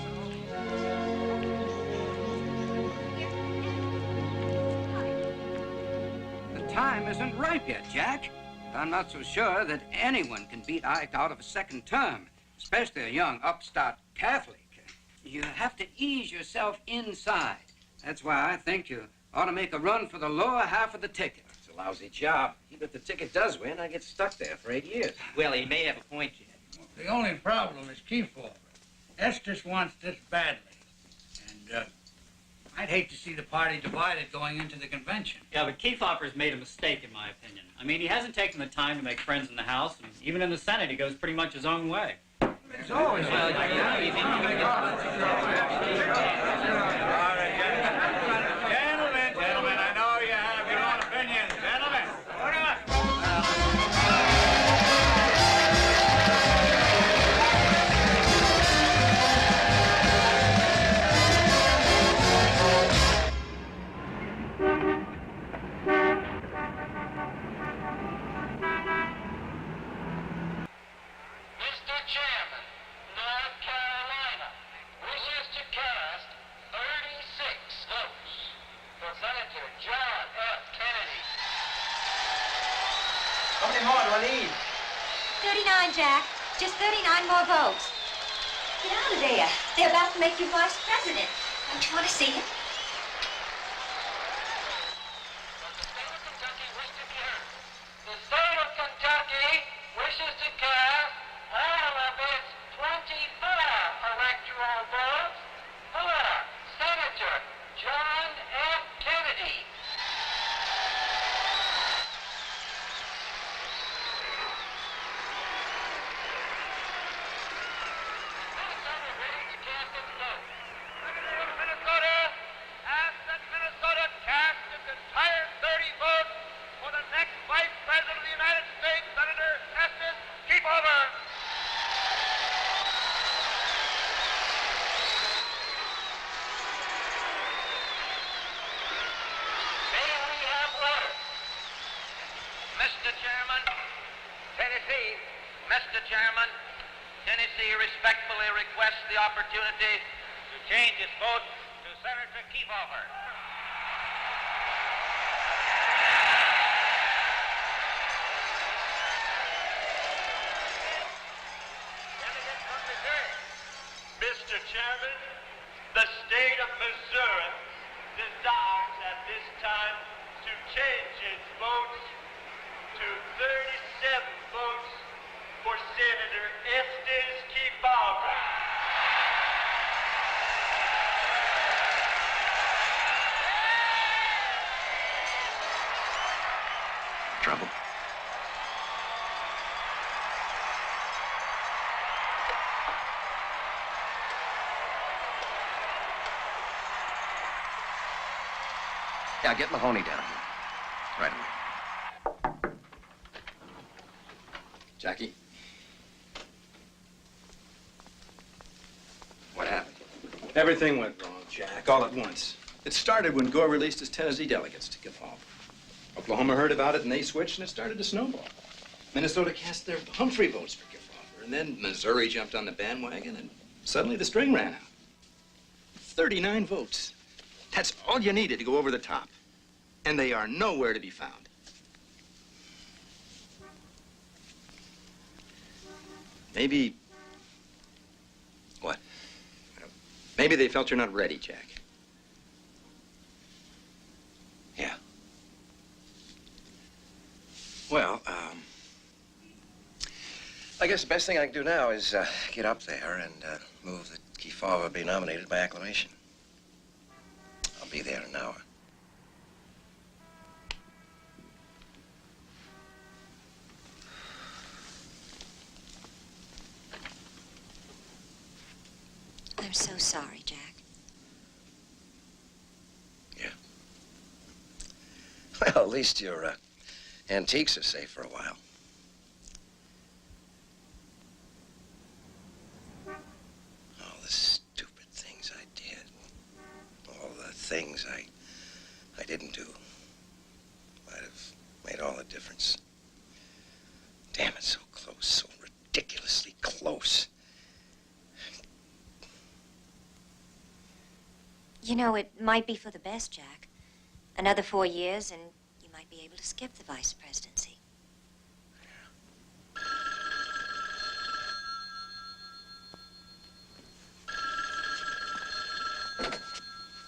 The time isn't ripe yet, Jack. I'm not so sure that anyone can beat Ike out of a second term, especially a young upstart Catholic. You have to ease yourself inside. That's why I think you ought to make a run for the lower half of the ticket. It's a lousy job. Even if the ticket does win, I get stuck there for 8 years. Well, he may have a point, Jed. The only problem is Kiefer. Estes wants this badly. And I'd hate to see the party divided going into the convention. Yeah, but Kiefer's made a mistake, in my opinion. I mean, he hasn't taken the time to make friends in the House, and even in the Senate, he goes pretty much his own way. It's always Gentlemen, I know you have your own opinions. Gentlemen, order! Mr. Chairman, North Carolina wishes to cast 36 votes for Senator John F. Kennedy. How many more do I need? 39, Jack. Just 39 more votes. Get out of there. They're about to make you vice president. Don't you want to see it? The state of Kentucky wishes to cast all of its 24 electoral votes for Senator John F. Kennedy. Minnesota ready to cast its vote. Minnesota, ask that Minnesota cast its entire 30 votes for the next Vice President of the United States, Senator Estes Kiefer. May we have order? Mr. Chairman, Tennessee Mr. Chairman, Tennessee respectfully requests the opportunity to change its vote to Senator Kefauver. Mr. Chairman, the state of Missouri desires at this time to change its votes to 37 votes for Senator Estes Kefauver. Trouble? Yeah, get Mahoney down here. Right away. Jackie? What happened? Everything went wrong, Jack, all at once. It started when Gore released his Tennessee delegates to Kefauver. Oklahoma heard about it, and they switched, and it started to snowball. Minnesota cast their Humphrey votes for Kefauver, and then Missouri jumped on the bandwagon, and suddenly the string ran out. 39 votes. That's all you needed to go over the top. And they are nowhere to be found. Maybe... What? Maybe they felt you're not ready, Jack. Yeah. Well, I guess the best thing I can do now is get up there and move that Kefauver be nominated by acclamation. I'll be there in an hour. I'm so sorry, Jack. Yeah. Well, at least your antiques are safe for a while. All the stupid things I did. All the things I didn't do. Might have made all the difference. Damn it, so close, so ridiculously close. You know, it might be for the best, Jack. Another 4 years, and you might be able to skip the vice presidency.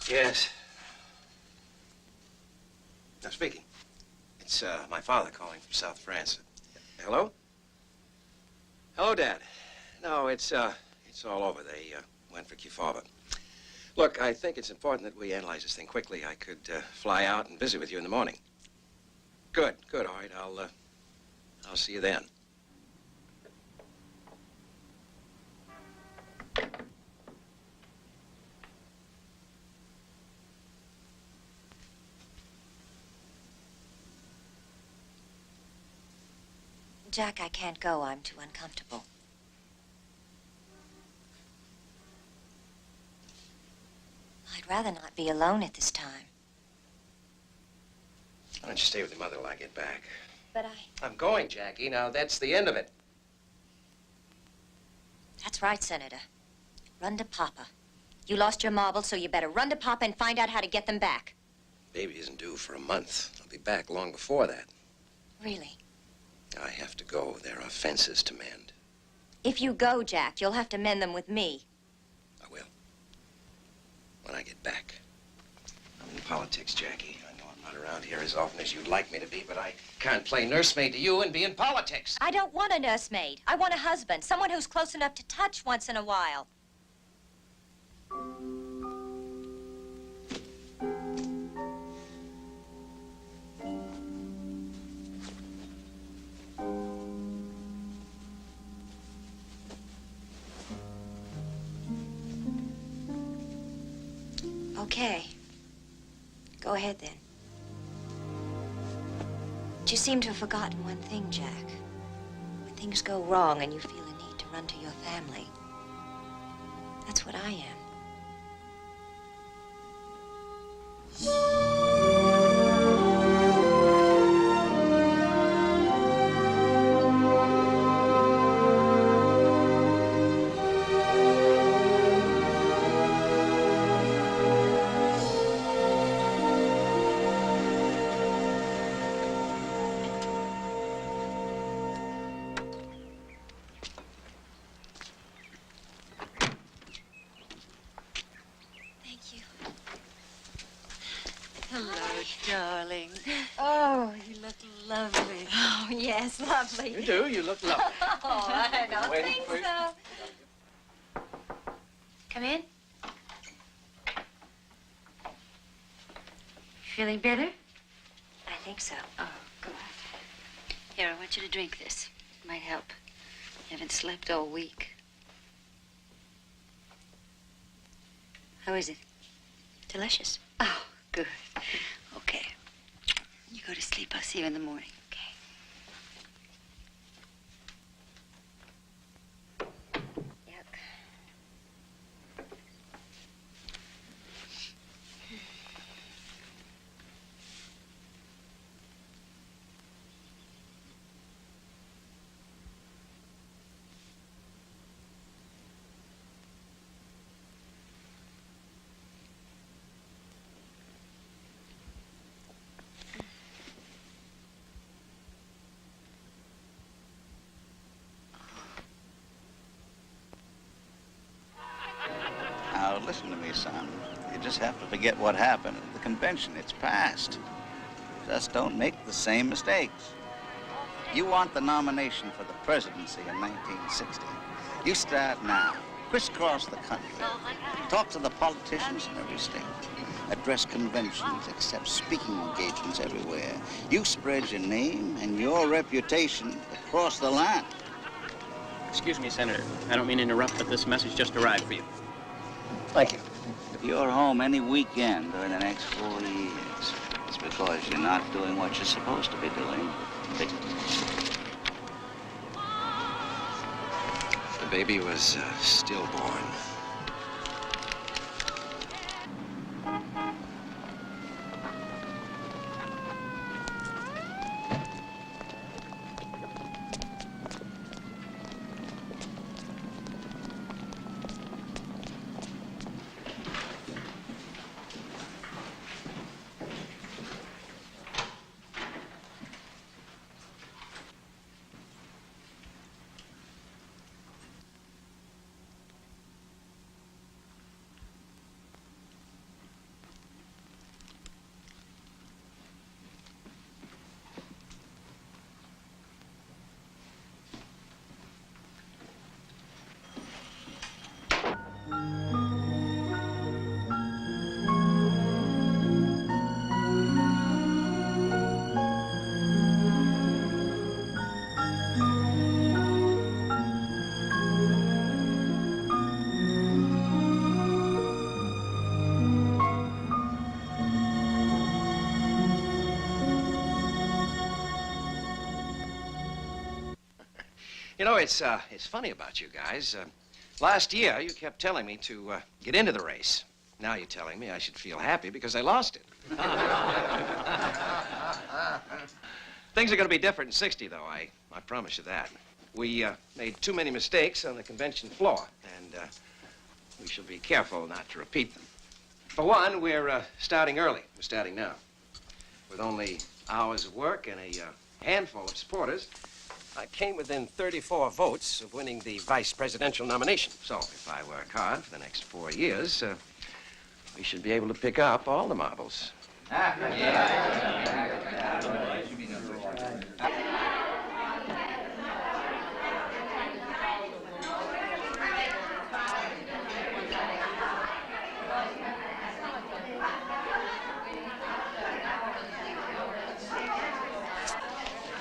Yes. I'm speaking. It's my father calling from South France. Hello? Hello, Dad. No, it's all over. They went for Kefauver. Look, I think it's important that we analyze this thing quickly. I could fly out and visit with you in the morning. Good, good. All right, I'll see you then. Jack, I can't go. I'm too uncomfortable. I'd rather not be alone at this time. Why don't you stay with your mother till I get back? But I'm going, Jackie. Now, that's the end of it. That's right, Senator. Run to Papa. You lost your marbles, so you better run to Papa and find out how to get them back. Baby isn't due for a month. I'll be back long before that. Really? I have to go. There are fences to mend. If you go, Jack, you'll have to mend them with me. I will. When I get back. I'm in politics, Jackie. I know I'm not around here as often as you'd like me to be, but I can't play nursemaid to you and be in politics. I don't want a nursemaid. I want a husband, someone who's close enough to touch once in a while. Okay. Go ahead, then. But you seem to have forgotten one thing, Jack. When things go wrong and you feel a need to run to your family, that's what I am. darling. Oh, you look lovely. Oh, yes, lovely. You do. You look lovely. Oh, I don't Waiting think for you. so. Come in. Feeling better? I think so. Oh, good. Here, I want you to drink this. It might help. You haven't slept all week. How is it? Delicious. Oh, good. Okay. You go to sleep. I'll see you in the morning. Now, listen to me, son. You just have to forget what happened at the convention. It's past. Just don't make the same mistakes. You want the nomination for the presidency in 1960. You start now. Crisscross the country. Talk to the politicians in every state. Address conventions, accept speaking engagements everywhere. You spread your name and your reputation across the land. Excuse me, Senator. I don't mean to interrupt, but this message just arrived for you. Thank you. If you're home any weekend during the next 4 years, it's because you're not doing what you're supposed to be doing. The baby was stillborn. You know, it's funny about you guys. Last year, you kept telling me to get into the race. Now you're telling me I should feel happy because I lost it. Things are going to be different in 60, though. I promise you that. We made too many mistakes on the convention floor, and we shall be careful not to repeat them. For one, we're starting early. We're starting now. With only hours of work and a handful of supporters, I came within 34 votes of winning the vice presidential nomination. So if I work hard for the next 4 years, we should be able to pick up all the marbles.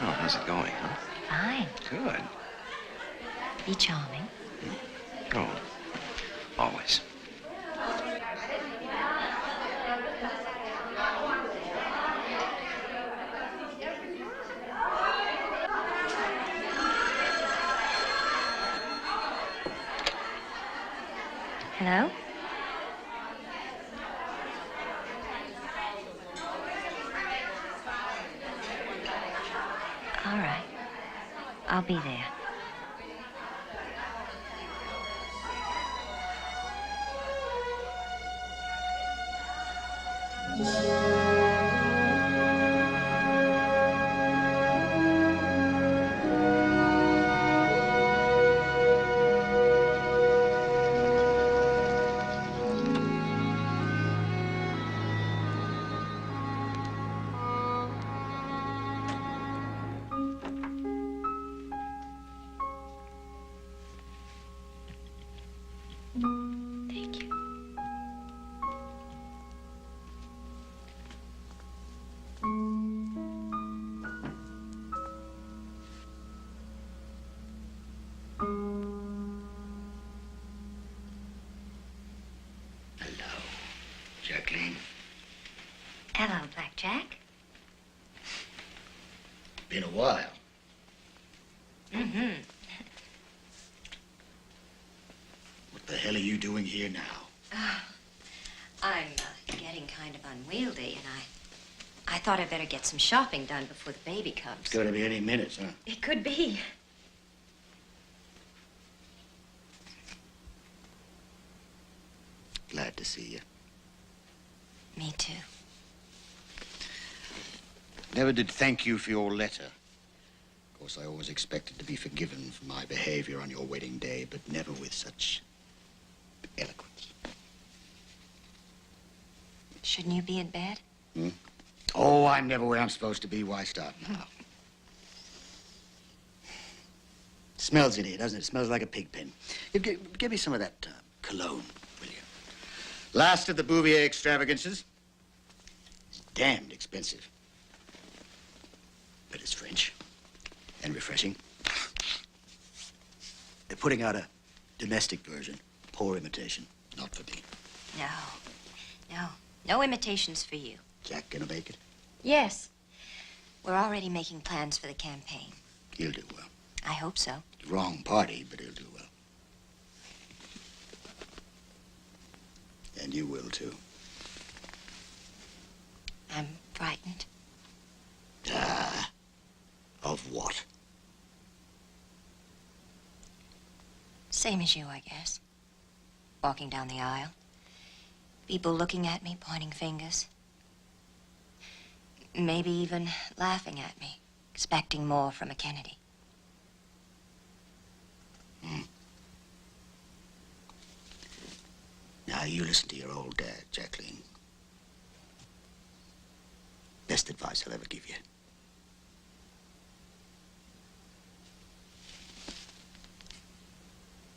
Oh, how's it going, huh? Fine. Good. Be charming. Oh, always. Hello? All right. I'll be there. Thank you. Hello, Jacqueline. Hello, Blackjack. Been a while. Mm-hmm. What the hell are you doing here now? Oh, I'm getting kind of unwieldy, and I thought I'd better get some shopping done before the baby comes. It's going to be any minute, huh? It could be. Glad to see you. Me too. Never did thank you for your letter. Of course, I always expected to be forgiven for my behavior on your wedding day, but never with such eloquence. Shouldn't you be in bed? Hmm? Oh, I'm never where I'm supposed to be. Why start now? Smells in here, doesn't it? Smells like a pig pen. Give me some of that cologne, will you? Last of the Bouvier extravagances. It's damned expensive. But it's French and refreshing. They're putting out a domestic version. Poor imitation. Not for me. No imitations for you. Jack gonna make it? Yes. We're already making plans for the campaign. He'll do well. I hope so. Wrong party, but he'll do well. And you will, too. I'm frightened. Ah, of what? Same as you, I guess. Walking down the aisle. People looking at me, pointing fingers. Maybe even laughing at me, expecting more from a Kennedy. Now, you listen to your old dad, Jacqueline. Best advice I'll ever give you.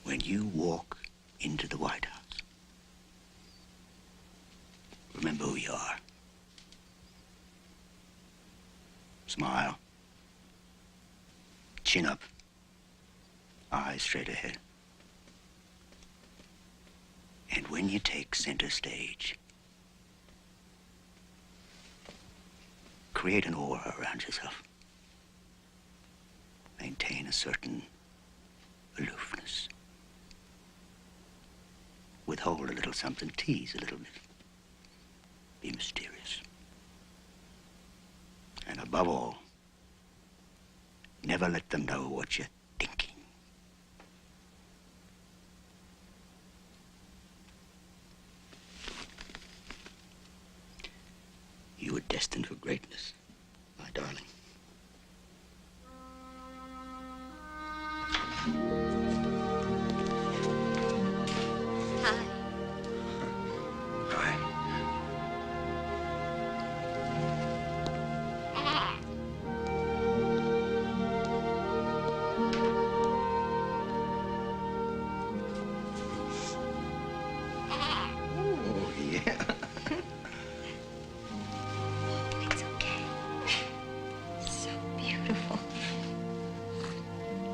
When you walk into the White House, remember who you are. Smile. Chin up. Eyes straight ahead. And when you take center stage, create an aura around yourself. Maintain a certain aloofness. Withhold a little something, tease a little bit. Be mysterious. And above all, never let them know what you're thinking. You were destined for greatness, my darling. Hi. Hi. Oh, yeah. It's okay. So beautiful.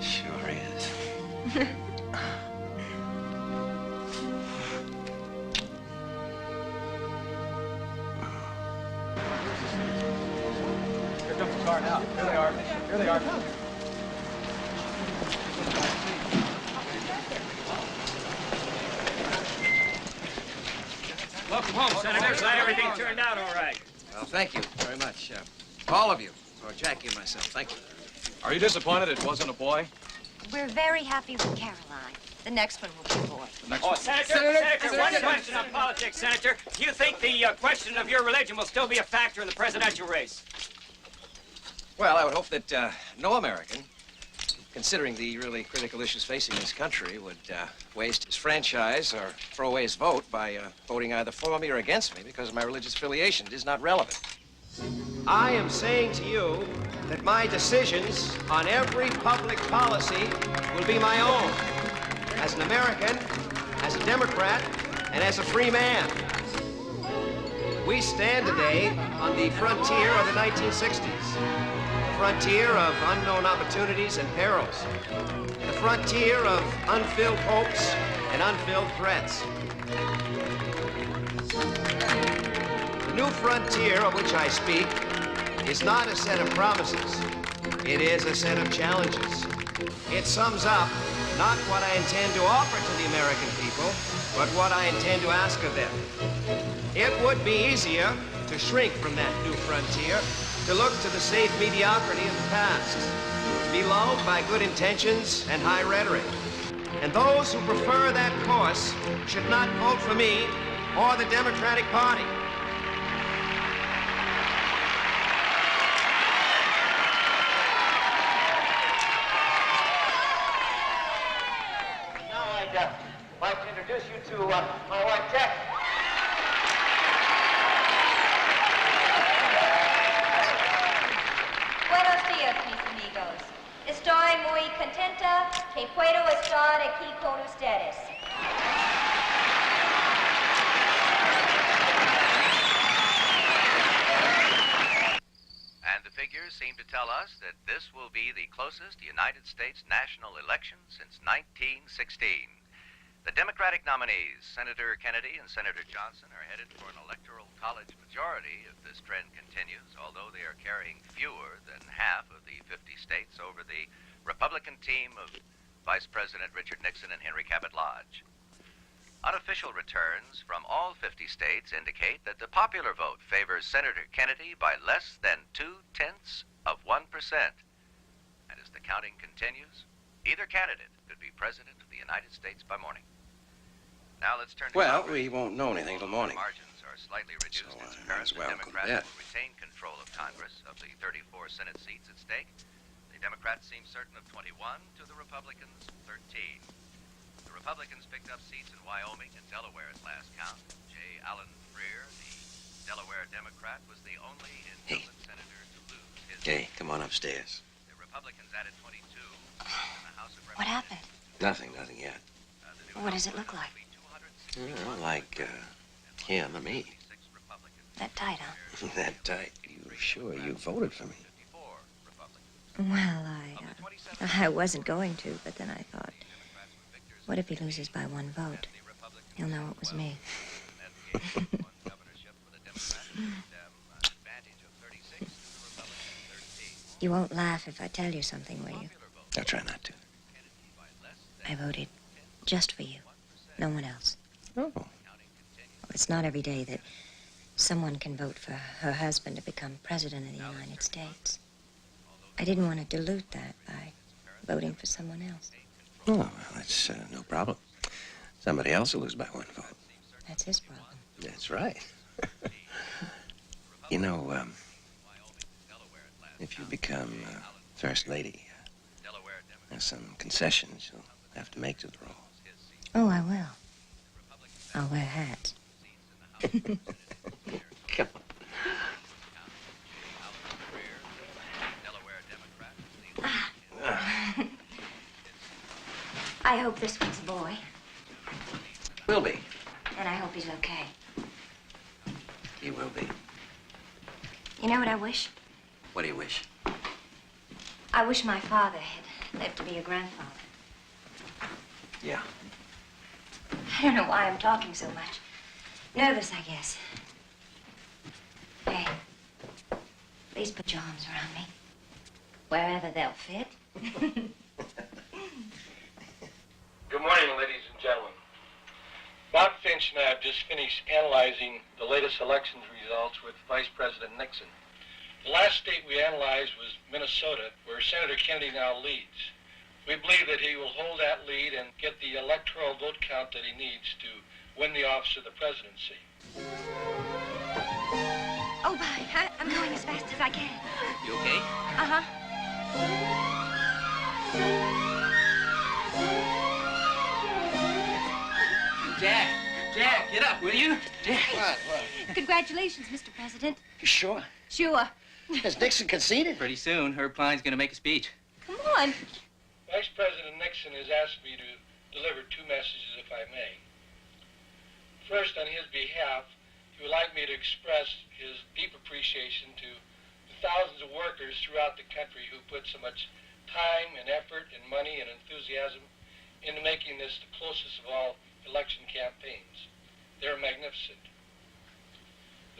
Sure is. Here comes the car now. Here they are. Here they are. Welcome home, Senator. Glad everything turned out all right. Well, thank you very much. All of you, or Jackie and myself, thank you. Are you disappointed it wasn't a boy? We're very happy with Caroline. The next one will be a boy. Senator, one question on politics, Senator. Do you think the question of your religion will still be a factor in the presidential race? Well, I would hope that no American, considering the really critical issues facing this country, would waste his franchise or throw away his vote by voting either for me or against me because of my religious affiliation. It is not relevant. I am saying to you that my decisions on every public policy will be my own. As an American, as a Democrat, and as a free man. We stand today on the frontier of the 1960s. The frontier of unknown opportunities and perils. The frontier of unfilled hopes and unfilled threats. The new frontier of which I speak is not a set of promises. It is a set of challenges. It sums up not what I intend to offer to the American people, but what I intend to ask of them. It would be easier to shrink from that new frontier, to look to the safe mediocrity of the past, to be lulled by good intentions and high rhetoric. And those who prefer that course should not vote for me or the Democratic Party. I'd like to introduce you to my wife, Jacqueline. Buenos días, mis amigos. Estoy muy contenta que puedo estar aquí con ustedes. And the figures seem to tell us that this will be the closest United States national election since 1916. The Democratic nominees, Senator Kennedy and Senator Johnson, are headed for an electoral college majority if this trend continues, although they are carrying fewer than half of the 50 states over the Republican team of Vice President Richard Nixon and Henry Cabot Lodge. Unofficial returns from all 50 states indicate that the popular vote favors Senator Kennedy by less than 0.2%. And as the counting continues, either candidate could be president of the United States by morning. Now let's turn to Well, Congress. we won't know anything till morning. Margins are slightly reduced. So, It's might apparent as well the go to Democrats bed. will retain control of Congress. Of the 34 Senate seats at stake, the Democrats seem certain of 21 to the Republicans 13. The Republicans picked up seats in Wyoming and Delaware at last count. J. Allen Freer, the Delaware Democrat, was the only incumbent senator to lose his Hey, come on upstairs. The Republicans added 22 in the House of What happened? Nothing yet. What does it look like? Like him or me. That tight, huh? That tight. You sure you voted for me? Well, I wasn't going to, but then I thought, what if he loses by one vote? He'll know it was me. You won't laugh if I tell you something, will you? I'll try not to. I voted just for you. No one else. Oh. Well, it's not every day that someone can vote for her husband to become president of the United States. I didn't want to dilute that by voting for someone else. Oh, well, that's no problem. Somebody else will lose by one vote. That's his problem. That's right. You know, if you become First Lady, there's some concessions you'll have to make to the role. Oh, I will. I'll wear hats. Come on. I hope this one's a boy. Will be. And I hope he's okay. He will be. You know what I wish? What do you wish? I wish my father had lived to be a grandfather. Yeah. I don't know why I'm talking so much. Nervous, I guess. Hey, please put your arms around me. Wherever they'll fit. Good morning, ladies and gentlemen. Bob Finch and I have just finished analyzing the latest elections results with Vice President Nixon. The last state we analyzed was Minnesota, where Senator Kennedy now leads. We believe that he will hold that lead and get the electoral vote count that he needs to win the office of the presidency. Oh, bye. I'm going as fast as I can. You okay? Uh-huh. Jack, get up, will you? What? Congratulations, Mr. President. You sure? Sure. Has Nixon conceded? Pretty soon, Herb Klein's going to make a speech. Come on. Vice President Nixon has asked me to deliver two messages, if I may. First, on his behalf, he would like me to express his deep appreciation to the thousands of workers throughout the country who put so much time and effort and money and enthusiasm into making this the closest of all election campaigns. They're magnificent.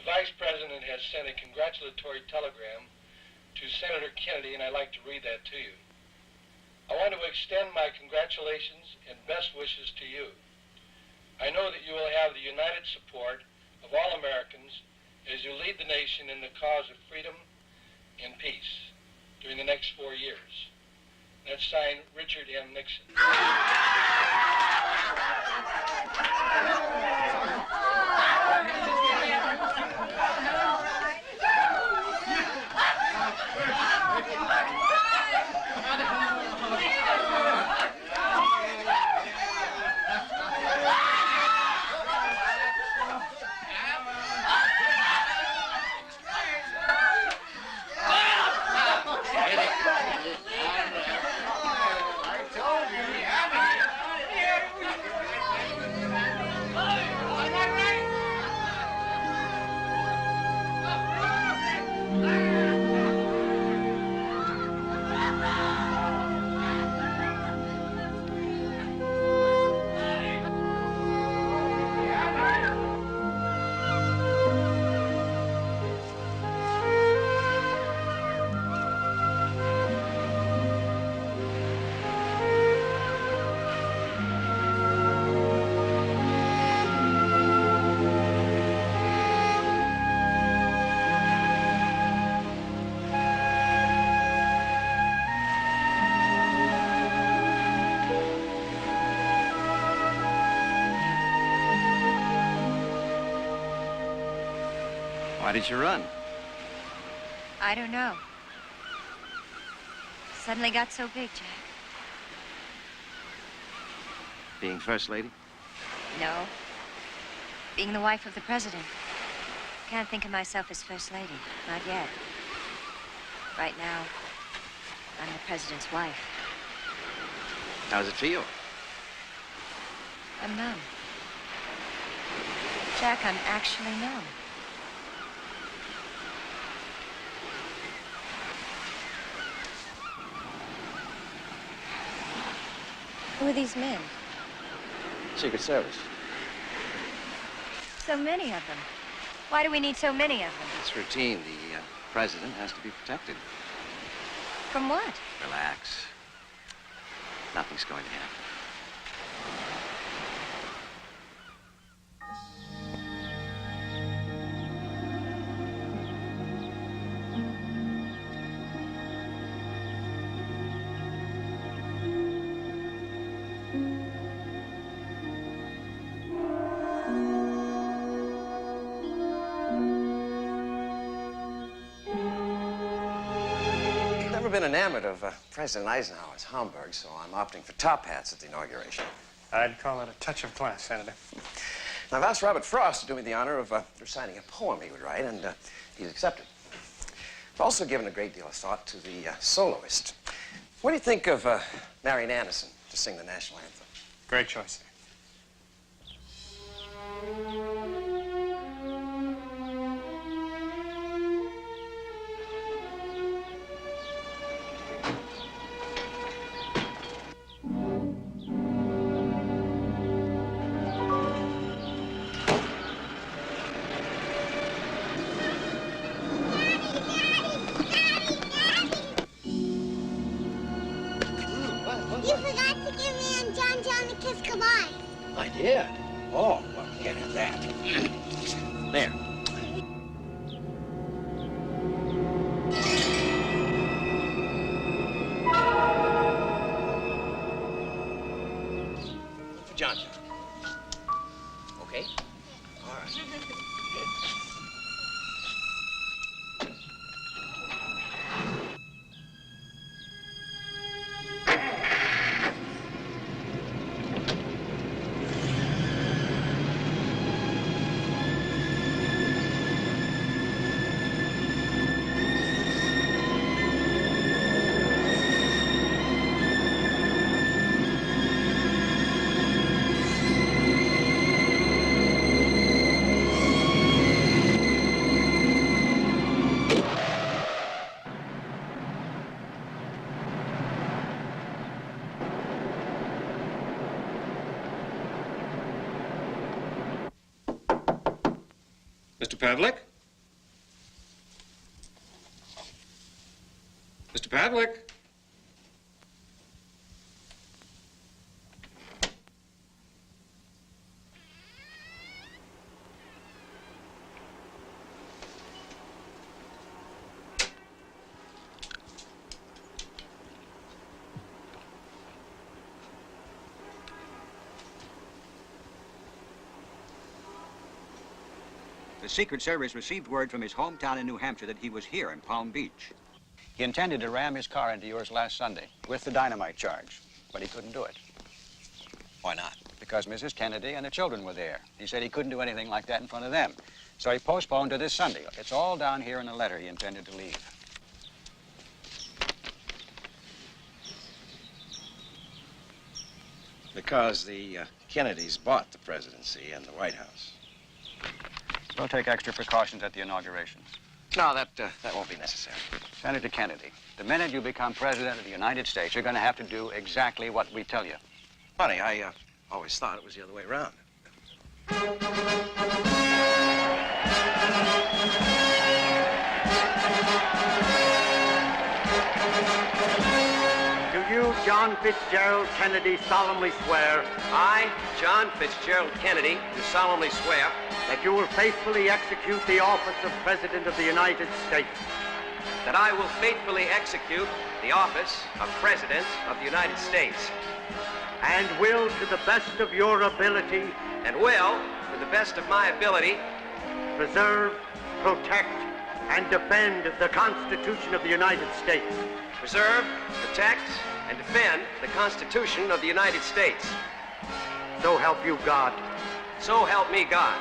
The Vice President has sent a congratulatory telegram to Senator Kennedy, and I'd like to read that to you. I want to extend my congratulations and best wishes to you. I know that you will have the united support of all Americans as you lead the nation in the cause of freedom and peace during the next 4 years. That's signed Richard M. Nixon. Why did you run? I don't know. Suddenly got so big, Jack. Being First Lady? No. Being the wife of the president. Can't think of myself as First Lady. Not yet. Right now, I'm the president's wife. How's it feel? I'm numb. Jack, I'm actually numb. Who are these men? Secret Service. So many of them. Why do we need so many of them? It's routine. The president has to be protected. From what? Relax. Nothing's going to happen. Been enamored of President Eisenhower's Homburg, so I'm opting for top hats at the inauguration. I'd call it a touch of class, Senator. Now, I've asked Robert Frost to do me the honor of reciting a poem he would write, and he's accepted. I've also given a great deal of thought to the soloist. What do you think of Marian Anderson to sing the national anthem? Great choice. You forgot to give me and John a kiss goodbye. I did? Oh, well, can't have that. There. For John. Okay? All right. Mr. Pavlik? Mr. Pavlik? The Secret Service received word from his hometown in New Hampshire that he was here in Palm Beach. He intended to ram his car into yours last Sunday with the dynamite charge, but he couldn't do it. Why not? Because Mrs. Kennedy and the children were there. He said he couldn't do anything like that in front of them. So he postponed to this Sunday. It's all down here in the letter he intended to leave. Because the Kennedys bought the presidency and the White House. We'll take extra precautions at the inaugurations. No, that won't be necessary. Senator Kennedy, the minute you become president of the United States, you're going to have to do exactly what we tell you. Funny, I always thought it was the other way around. Do you, John Fitzgerald Kennedy, solemnly swear? I, John Fitzgerald Kennedy, do solemnly swear that you will faithfully execute the office of President of the United States. That I will faithfully execute the office of President of the United States. And will, to the best of your ability, and will, to the best of my ability, preserve, protect, and defend the Constitution of the United States. Preserve, protect, and defend the Constitution of the United States. So help you God. So help me God.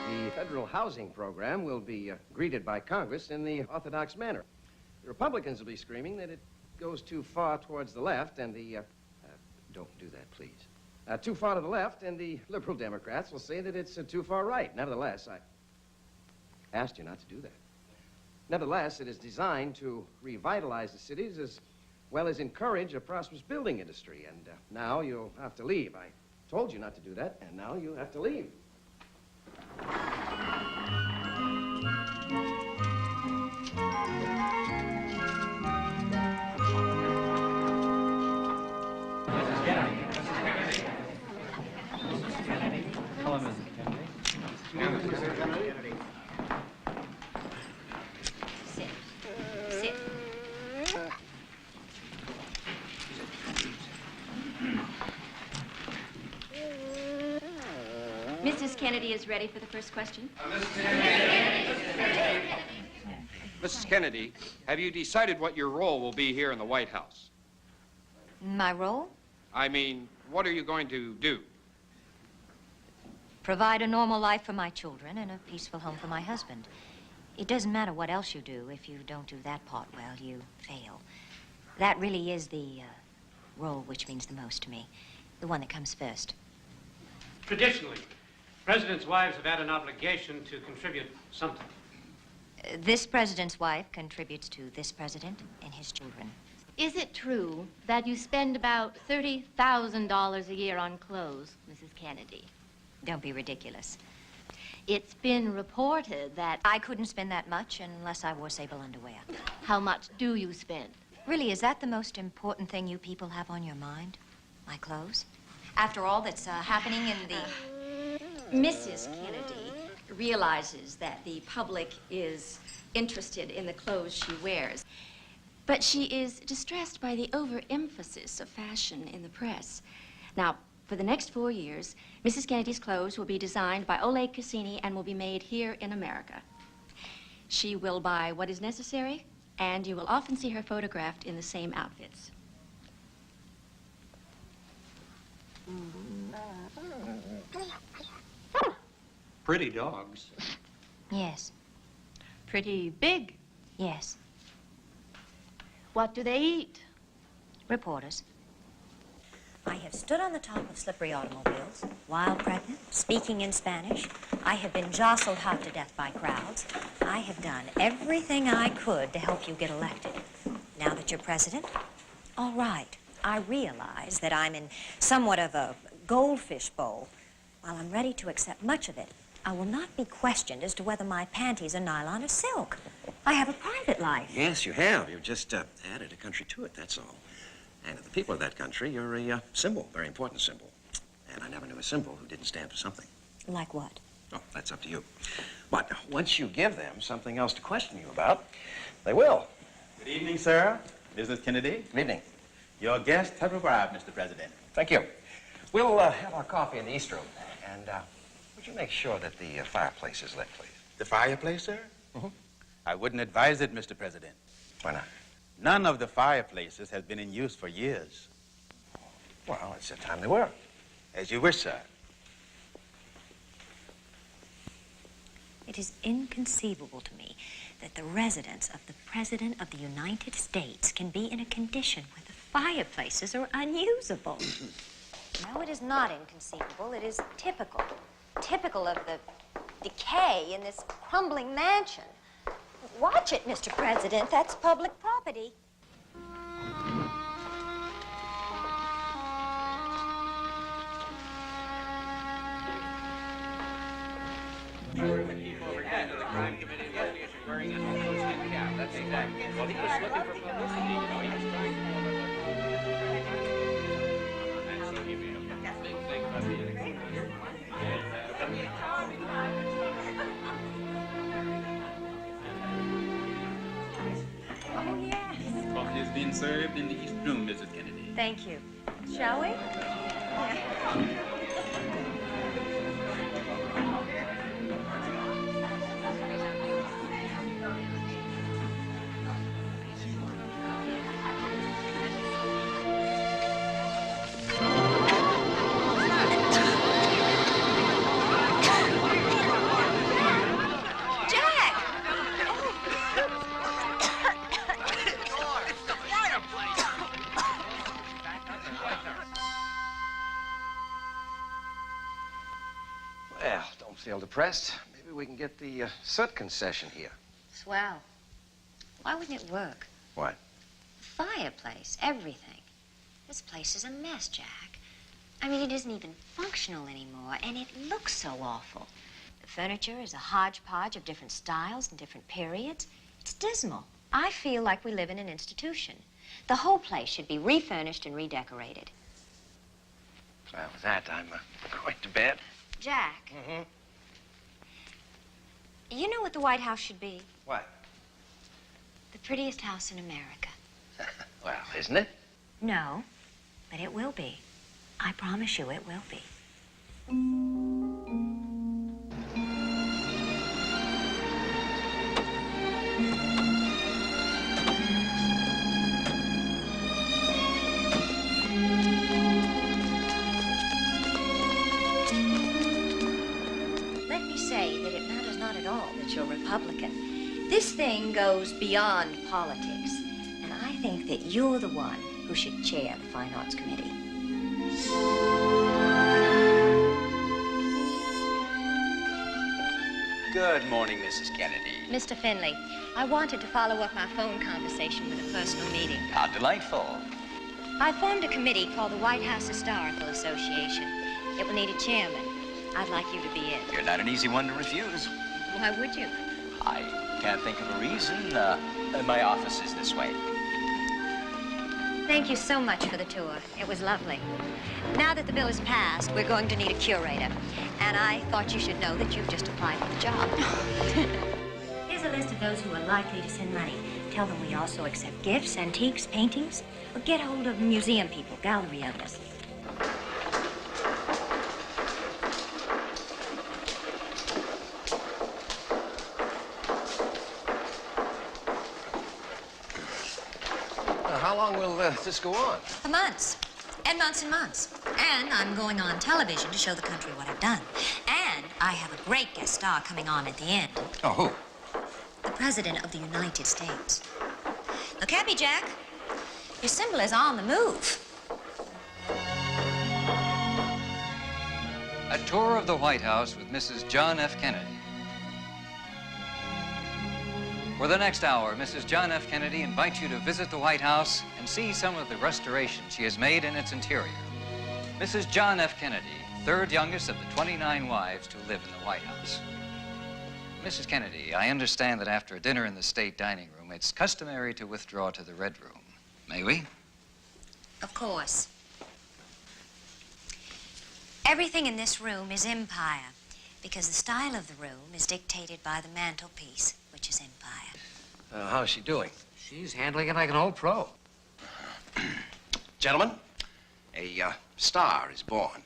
The federal housing program will be greeted by Congress in the orthodox manner. The Republicans will be screaming that it goes too far towards the left, and the... don't do that, please. Too far to the left, and the liberal Democrats will say that it's too far right. Nevertheless, I asked you not to do that. Nevertheless, it is designed to revitalize the cities as well as encourage a prosperous building industry. And now you'll have to leave. I told you not to do that, and now you have to leave. Hello, Mrs. Kennedy. Sit. Sit. Mrs. Kennedy is ready for the first question. Mrs. Kennedy, have you decided what your role will be here in the White House? My role? I mean, what are you going to do? Provide a normal life for my children and a peaceful home for my husband. It doesn't matter what else you do. If you don't do that part well, you fail. That really is the role which means the most to me, the one that comes first. Traditionally, presidents' wives have had an obligation to contribute something. This president's wife contributes to this president and his children. Is it true that you spend about $30,000 a year on clothes, Mrs. Kennedy? Don't be ridiculous. It's been reported that... I couldn't spend that much unless I wore sable underwear. How much do you spend? Really, is that the most important thing you people have on your mind? My clothes? After all that's happening in the... Mrs. Kennedy realizes that the public is interested in the clothes she wears. But she is distressed by the overemphasis of fashion in the press. Now, for the next 4 years, Mrs. Kennedy's clothes will be designed by Oleg Cassini and will be made here in America. She will buy what is necessary, and you will often see her photographed in the same outfits. Pretty dogs. Yes. Pretty big. Yes. What do they eat? Reporters. I have stood on the top of slippery automobiles, while pregnant, speaking in Spanish. I have been jostled half to death by crowds. I have done everything I could to help you get elected. Now that you're president, all right. I realize that I'm in somewhat of a goldfish bowl. While I'm ready to accept much of it, I will not be questioned as to whether my panties are nylon or silk. I have a private life. Yes, you have. You've just added a country to it, that's all. And to the people of that country, you're a symbol, very important symbol. And I never knew a symbol who didn't stand for something. Like what? Oh, that's up to you. But once you give them something else to question you about, they will. Good evening, sir. Mrs. Kennedy. Good evening. Your guests have arrived, Mr. President. Thank you. We'll have our coffee in the East Room. And would you make sure that the fireplace is lit, please? The fireplace, sir? Mm-hmm. I wouldn't advise it, Mr. President. Why not? None of the fireplaces has been in use for years. Well, it's the time they were. As you wish, sir. It is inconceivable to me that the residence of the President of the United States can be in a condition where the fireplaces are unusable. No, it is not inconceivable. It is typical. Typical of the decay in this crumbling mansion. Watch it, Mr. President. That's public property. That's exactly. Well, he was looking for publicity, you know. He was trying Oh, yes. Coffee is being served in the East Room, Mrs. Kennedy. Thank you. Shall we? Well, don't feel depressed. Maybe we can get the soot concession here. Swell. Why wouldn't it work? What? Fireplace, everything. This place is a mess, Jack. I mean, it isn't even functional anymore, and it looks so awful. The furniture is a hodgepodge of different styles and different periods. It's dismal. I feel like we live in an institution. The whole place should be refurnished and redecorated. Well, with that, I'm going to bed. Jack. Mm-hmm. You know what the White House should be? What? The prettiest house in America. Well, isn't it? No, but it will be. I promise you it will be. Let me say that it matters not at all that you're Republican. This thing goes beyond politics, and I think that you're the one who should chair the Fine Arts Committee. Good morning, Mrs. Kennedy. Mr. Finley, I wanted to follow up my phone conversation with a personal meeting. How delightful. I formed a committee called the White House Historical Association. It will need a chairman. I'd like you to be it. You're not an easy one to refuse. Why would you? I can't think of a reason. My office is this way. Thank you so much for the tour. It was lovely. Now that the bill is passed, we're going to need a curator. And I thought you should know that you've just applied for the job. Here's a list of those who are likely to send money. Tell them we also accept gifts, antiques, paintings. Or get hold of museum people, gallery owners. How long will this go on? For months. And months and months. And I'm going on television to show the country what I've done. And I have a great guest star coming on at the end. Oh, who? The President of the United States. Look at me, Jack. Your symbol is on the move. A tour of the White House with Mrs. John F. Kennedy. For the next hour, Mrs. John F. Kennedy invites you to visit the White House and see some of the restorations she has made in its interior. Mrs. John F. Kennedy, third youngest of the 29 wives to live in the White House. Mrs. Kennedy, I understand that after a dinner in the state dining room, it's customary to withdraw to the Red Room. May we? Of course. Everything in this room is empire, because the style of the room is dictated by the mantelpiece, which is empire. How's she doing? She's handling it like an old pro. Gentlemen, a star is born.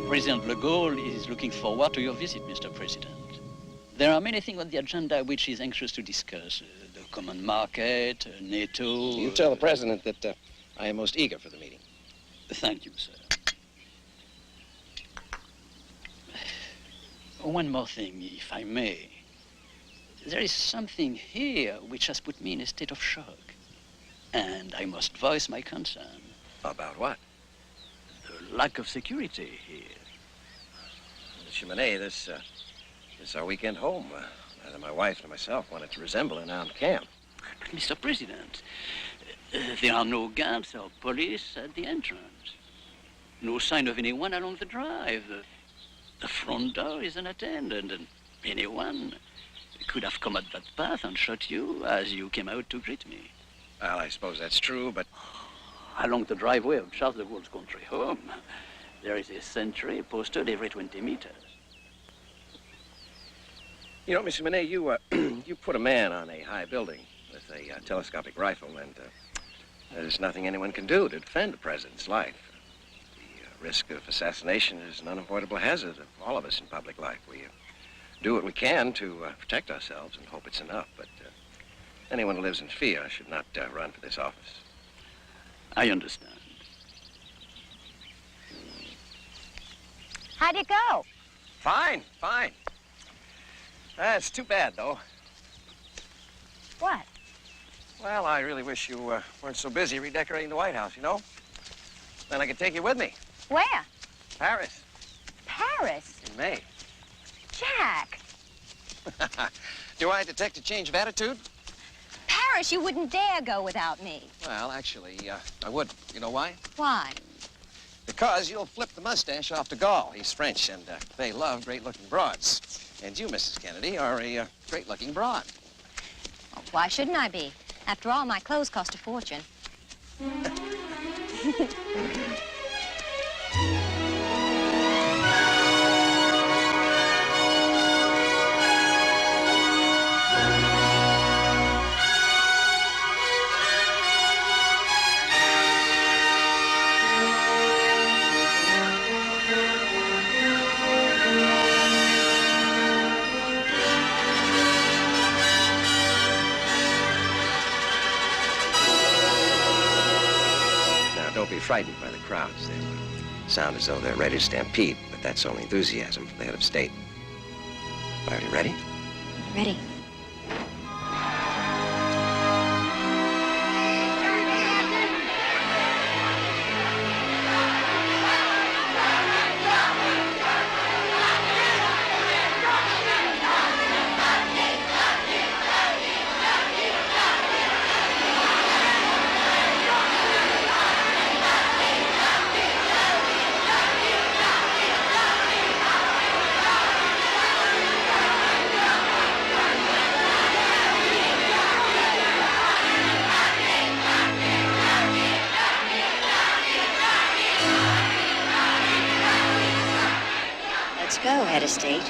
President de Gaulle is looking forward to your visit, Mr. President. There are many things on the agenda which he's anxious to discuss. The common market, NATO... You tell the President that I am most eager for the meeting. Thank you, sir. One more thing, if I may. There is something here which has put me in a state of shock. And I must voice my concern. About what? The lack of security here. Mr. Monet, this is our weekend home. Neither my wife nor myself want it to resemble an armed camp. But, Mr. President, there are no guards or police at the entrance. No sign of anyone along the drive. The front door is unattended, and anyone could have come up that path and shot you as you came out to greet me. Well, I suppose that's true, but... Along the driveway of Charles de Gaulle's country home, there is a sentry posted every 20 meters. You know, Mr. Monet, you put a man on a high building with a telescopic rifle, and there's nothing anyone can do to defend the president's life. The risk of assassination is an unavoidable hazard of all of us in public life. We do what we can to protect ourselves and hope it's enough, but anyone who lives in fear should not run for this office. I understand. How'd it go? Fine, fine. It's too bad, though. What? Well, I really wish you weren't so busy redecorating the White House, you know? Then I could take you with me. Where? Paris. Paris? In May. Jack. Do I detect a change of attitude? Paris, you wouldn't dare go without me. Well, actually, I would. You know why? Why? Because you'll flip the mustache off de Gaulle. He's French, and they love great-looking broads. And you, Mrs. Kennedy, are a great-looking broad. Well, why shouldn't I be? After all, my clothes cost a fortune. Don't be frightened by the crowds. They sound as though they're ready to stampede, but that's only enthusiasm for the head of state. Are you ready? Ready. Go, head of state.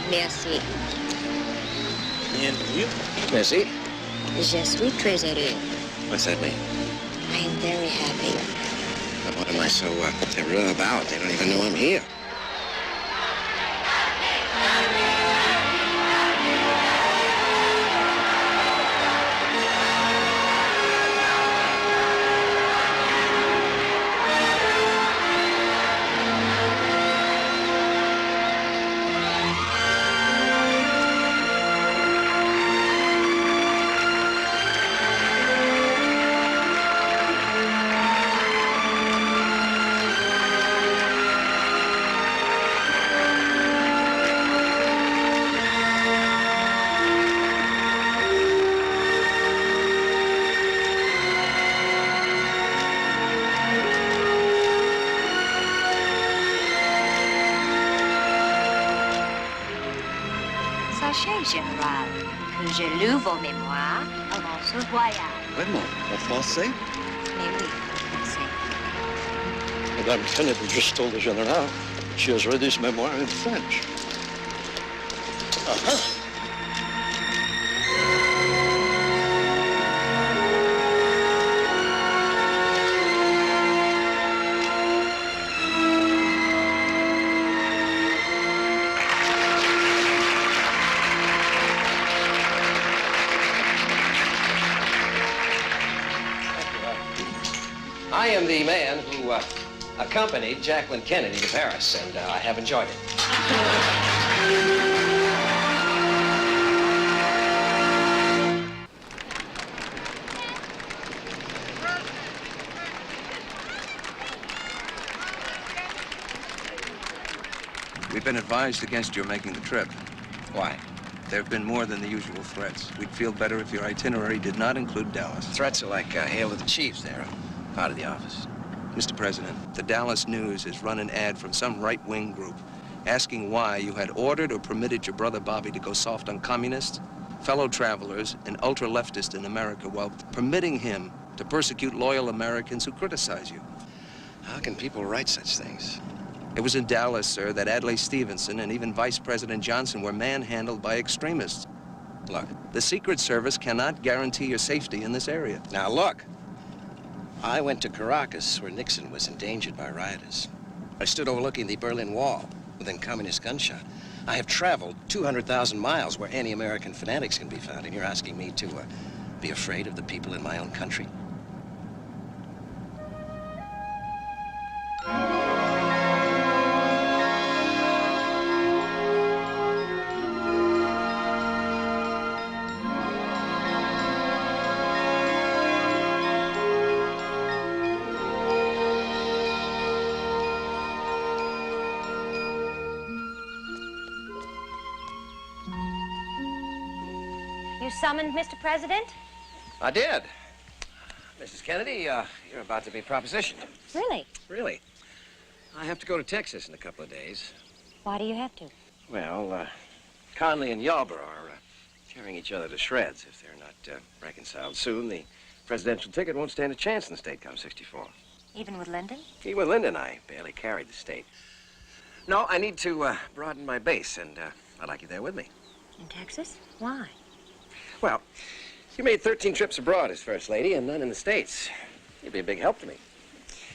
Merci. Bienvenue. Merci. Je suis très heureux. What's that mean? I am very happy. But what am I so heureux about? They don't even know I'm here. Général, que j'ai lu vos mémoires avant ce voyage. Vraiment? En français? Mais oui, en français. Madame Kennedy just told the General she has read his memoir in French. Uh-huh. I am the man who accompanied Jacqueline Kennedy to Paris, and I have enjoyed it. We've been advised against your making the trip. Why? There have been more than the usual threats. We'd feel better if your itinerary did not include Dallas. Threats are like hail to the chiefs there, out of the office. Mr. President, the Dallas News has run an ad from some right-wing group asking why you had ordered or permitted your brother Bobby to go soft on communists, fellow travelers, and ultra-leftists in America while permitting him to persecute loyal Americans who criticize you. How can people write such things? It was in Dallas, sir, that Adlai Stevenson and even Vice President Johnson were manhandled by extremists. Look. The Secret Service cannot guarantee your safety in this area. Now, look. I went to Caracas, where Nixon was endangered by rioters. I stood overlooking the Berlin Wall within communist gunshot. I have traveled 200,000 miles where anti-American fanatics can be found, and you're asking me to be afraid of the people in my own country? You summoned, Mr. President? I did. Mrs. Kennedy, you're about to be propositioned. Really? Really? I have to go to Texas in a couple of days. Why do you have to? Well, Conley and Yarborough are tearing each other to shreds. If they're not reconciled soon, the presidential ticket won't stand a chance in the state come 64. Even with Lyndon? Even with Lyndon, I barely carried the state. No, I need to broaden my base, and I'd like you there with me. In Texas? Why? Well, you made 13 trips abroad as First Lady and none in the States. You'd be a big help to me.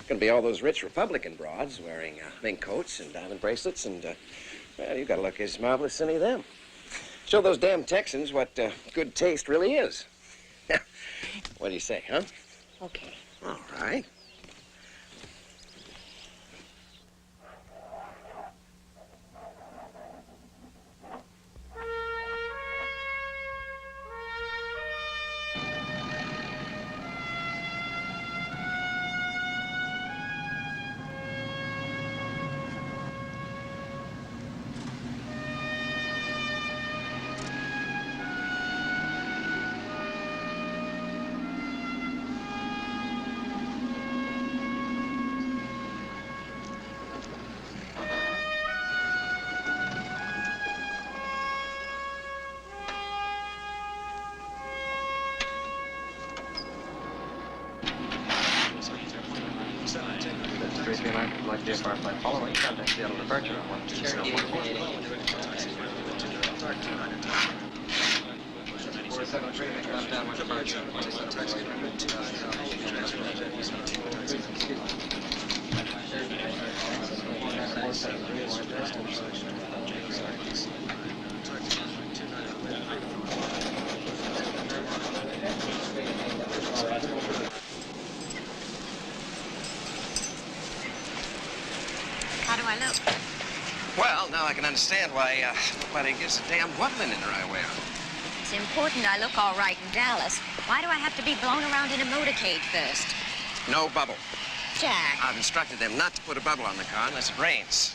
Gonna be all those rich Republican broads wearing mink coats and diamond bracelets, and, well, you gotta look as marvelous as any of them. Show those damn Texans what good taste really is. What do you say, huh? Okay. All right. Following contact Seattle departure on 127. How do I look? Well, now I can understand why nobody gives a damn what linen I wear. It's important I look all right in Dallas. Why do I have to be blown around in a motorcade first? No bubble. Jack. I've instructed them not to put a bubble on the car unless it rains.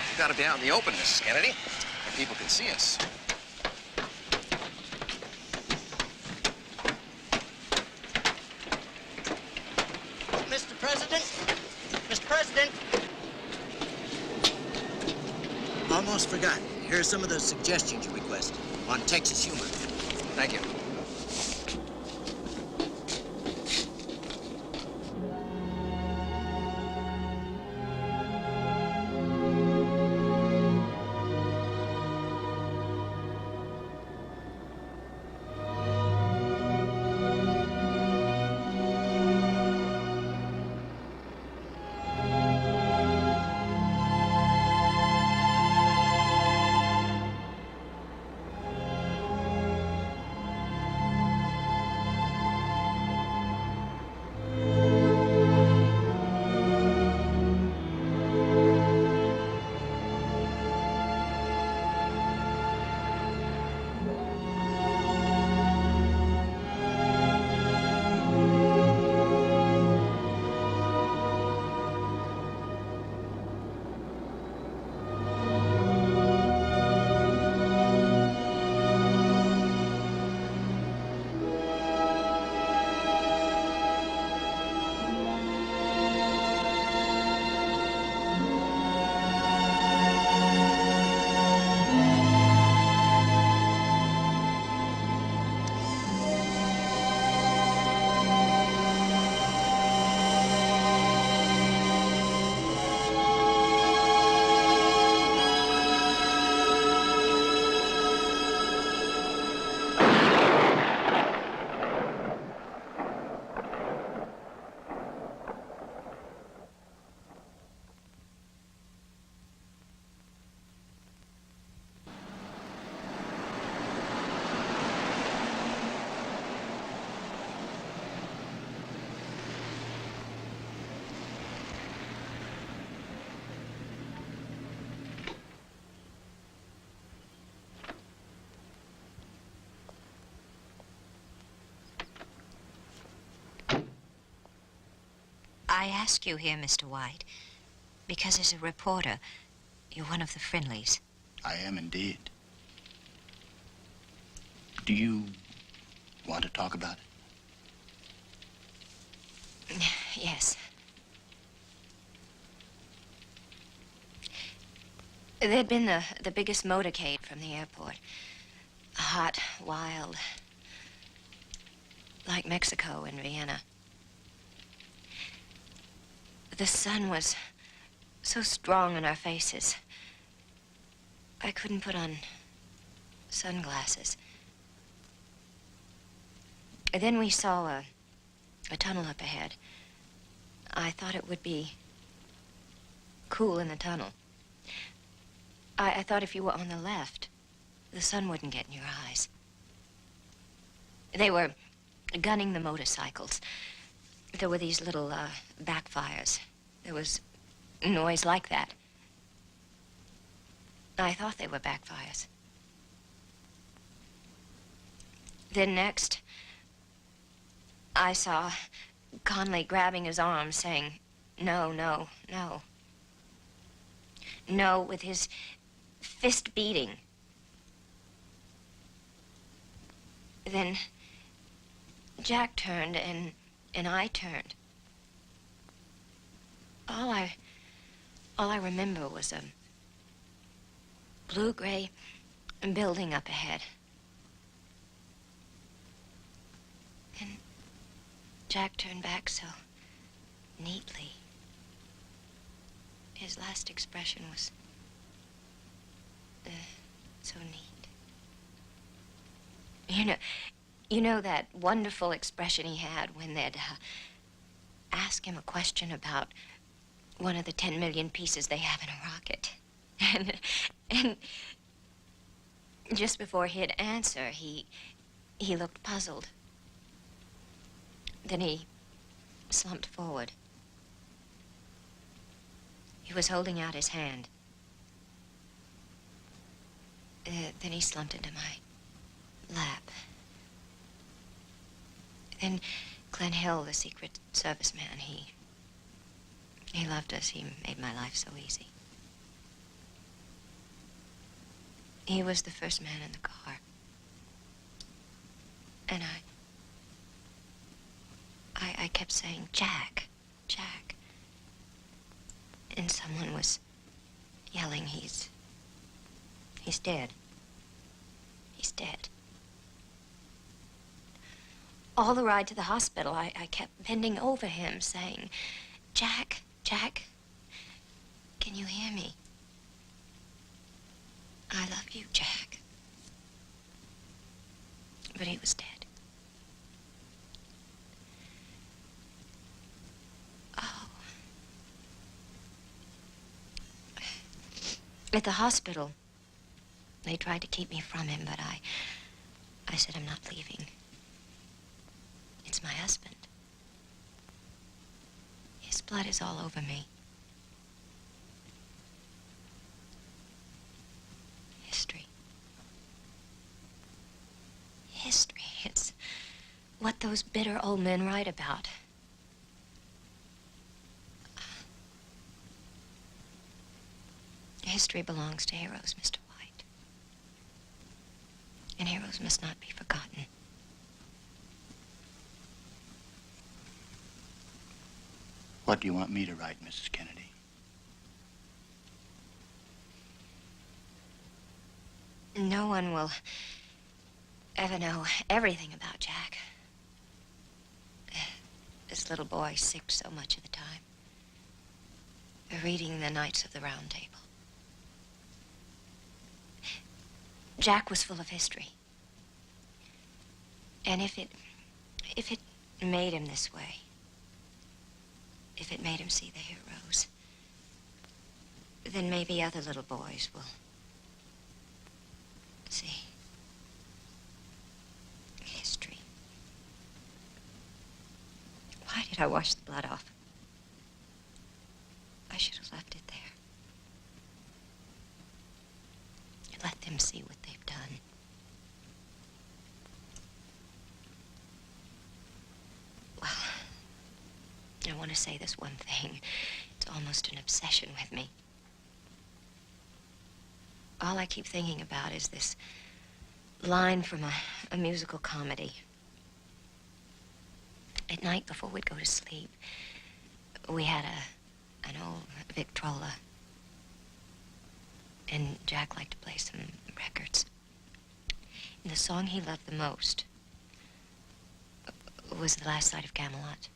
We've got to be out in the open, Mrs. Kennedy, where people can see us. Mr. President? Mr. President? Almost forgot. Here are some of those suggestions you requested on Texas humor. Thank you. I ask you here, Mr. White, because as a reporter, you're one of the friendlies. I am indeed. Do you want to talk about it? Yes. There'd been the biggest motorcade from the airport. Hot, wild, like Mexico and Vienna. The sun was so strong on our faces. I couldn't put on sunglasses. And then we saw a tunnel up ahead. I thought it would be cool in the tunnel. I thought if you were on the left, the sun wouldn't get in your eyes. They were gunning the motorcycles. There were these little backfires. There was noise like that. I thought they were backfires. Then next, I saw Conley grabbing his arm, saying, "No, no, no." No, with his fist beating. Then Jack turned and I turned. All I remember was a blue-gray building up ahead. And Jack turned back so neatly. His last expression was so neat. You know that wonderful expression he had when they'd ask him a question about one of the 10 million pieces they have in a rocket. And just before he'd answer, he looked puzzled. Then he slumped forward. He was holding out his hand. Then he slumped into my lap. Then Glenn Hill, the Secret Service man, he loved us. He made my life so easy. He was the first man in the car. And I kept saying, Jack, Jack. And someone was yelling, he's dead. He's dead. All the ride to the hospital, I kept bending over him, saying, Jack, Jack, can you hear me? I love you, Jack. But he was dead. Oh. At the hospital, they tried to keep me from him, but I said, I'm not leaving. It's my husband. His blood is all over me. History. History. It's what those bitter old men write about. History belongs to heroes, Mr. White. And heroes must not be forgotten. What do you want me to write, Mrs. Kennedy? No one will ever know everything about Jack. This little boy sipped so much of the time. Reading the Knights of the Round Table. Jack was full of history. And if it made him this way, if it made him see the heroes, then maybe other little boys will see history. Why did I wash the blood off? I should have left it there. Let them see what they've done. Well, I want to say this one thing. It's almost an obsession with me. All I keep thinking about is this line from a musical comedy. At night, before we'd go to sleep, we had an old Victrola. And Jack liked to play some records. And the song he loved the most was The Last Sight of Camelot.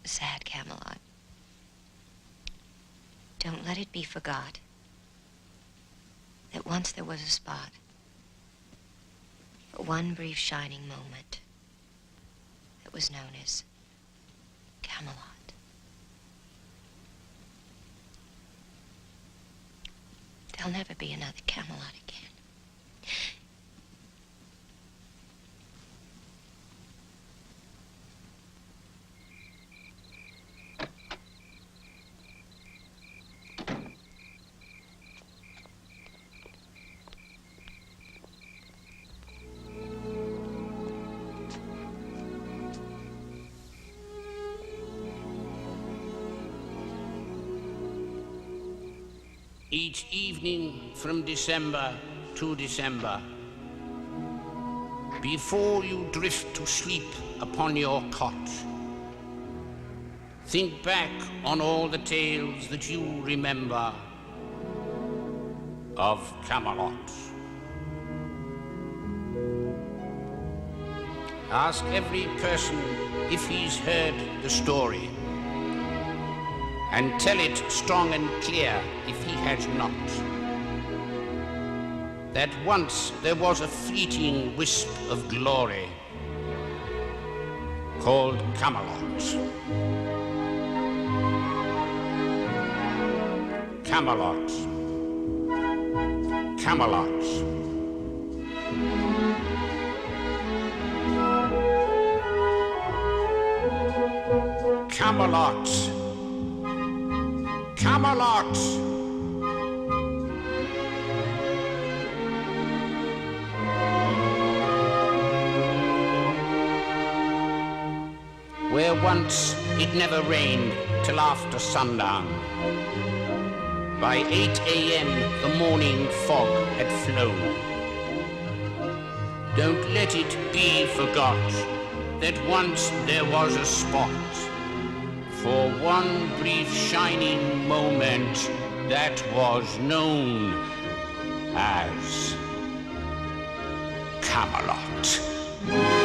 Sad Camelot. Don't let it be forgot that once there was a spot for one brief shining moment that was known as Camelot. There'll never be another Camelot again. Each evening from December to December, before you drift to sleep upon your cot, think back on all the tales that you remember of Camelot. Ask every person if he's heard the story, and tell it strong and clear if he has not. that once there was a fleeting wisp of glory called Camelot. Camelot. Camelot. Camelot. Camelot. Where once it never rained till after sundown. By 8 a.m. the morning fog had flown. Don't let it be forgot that once there was a spot for one brief shining moment that was known as Camelot.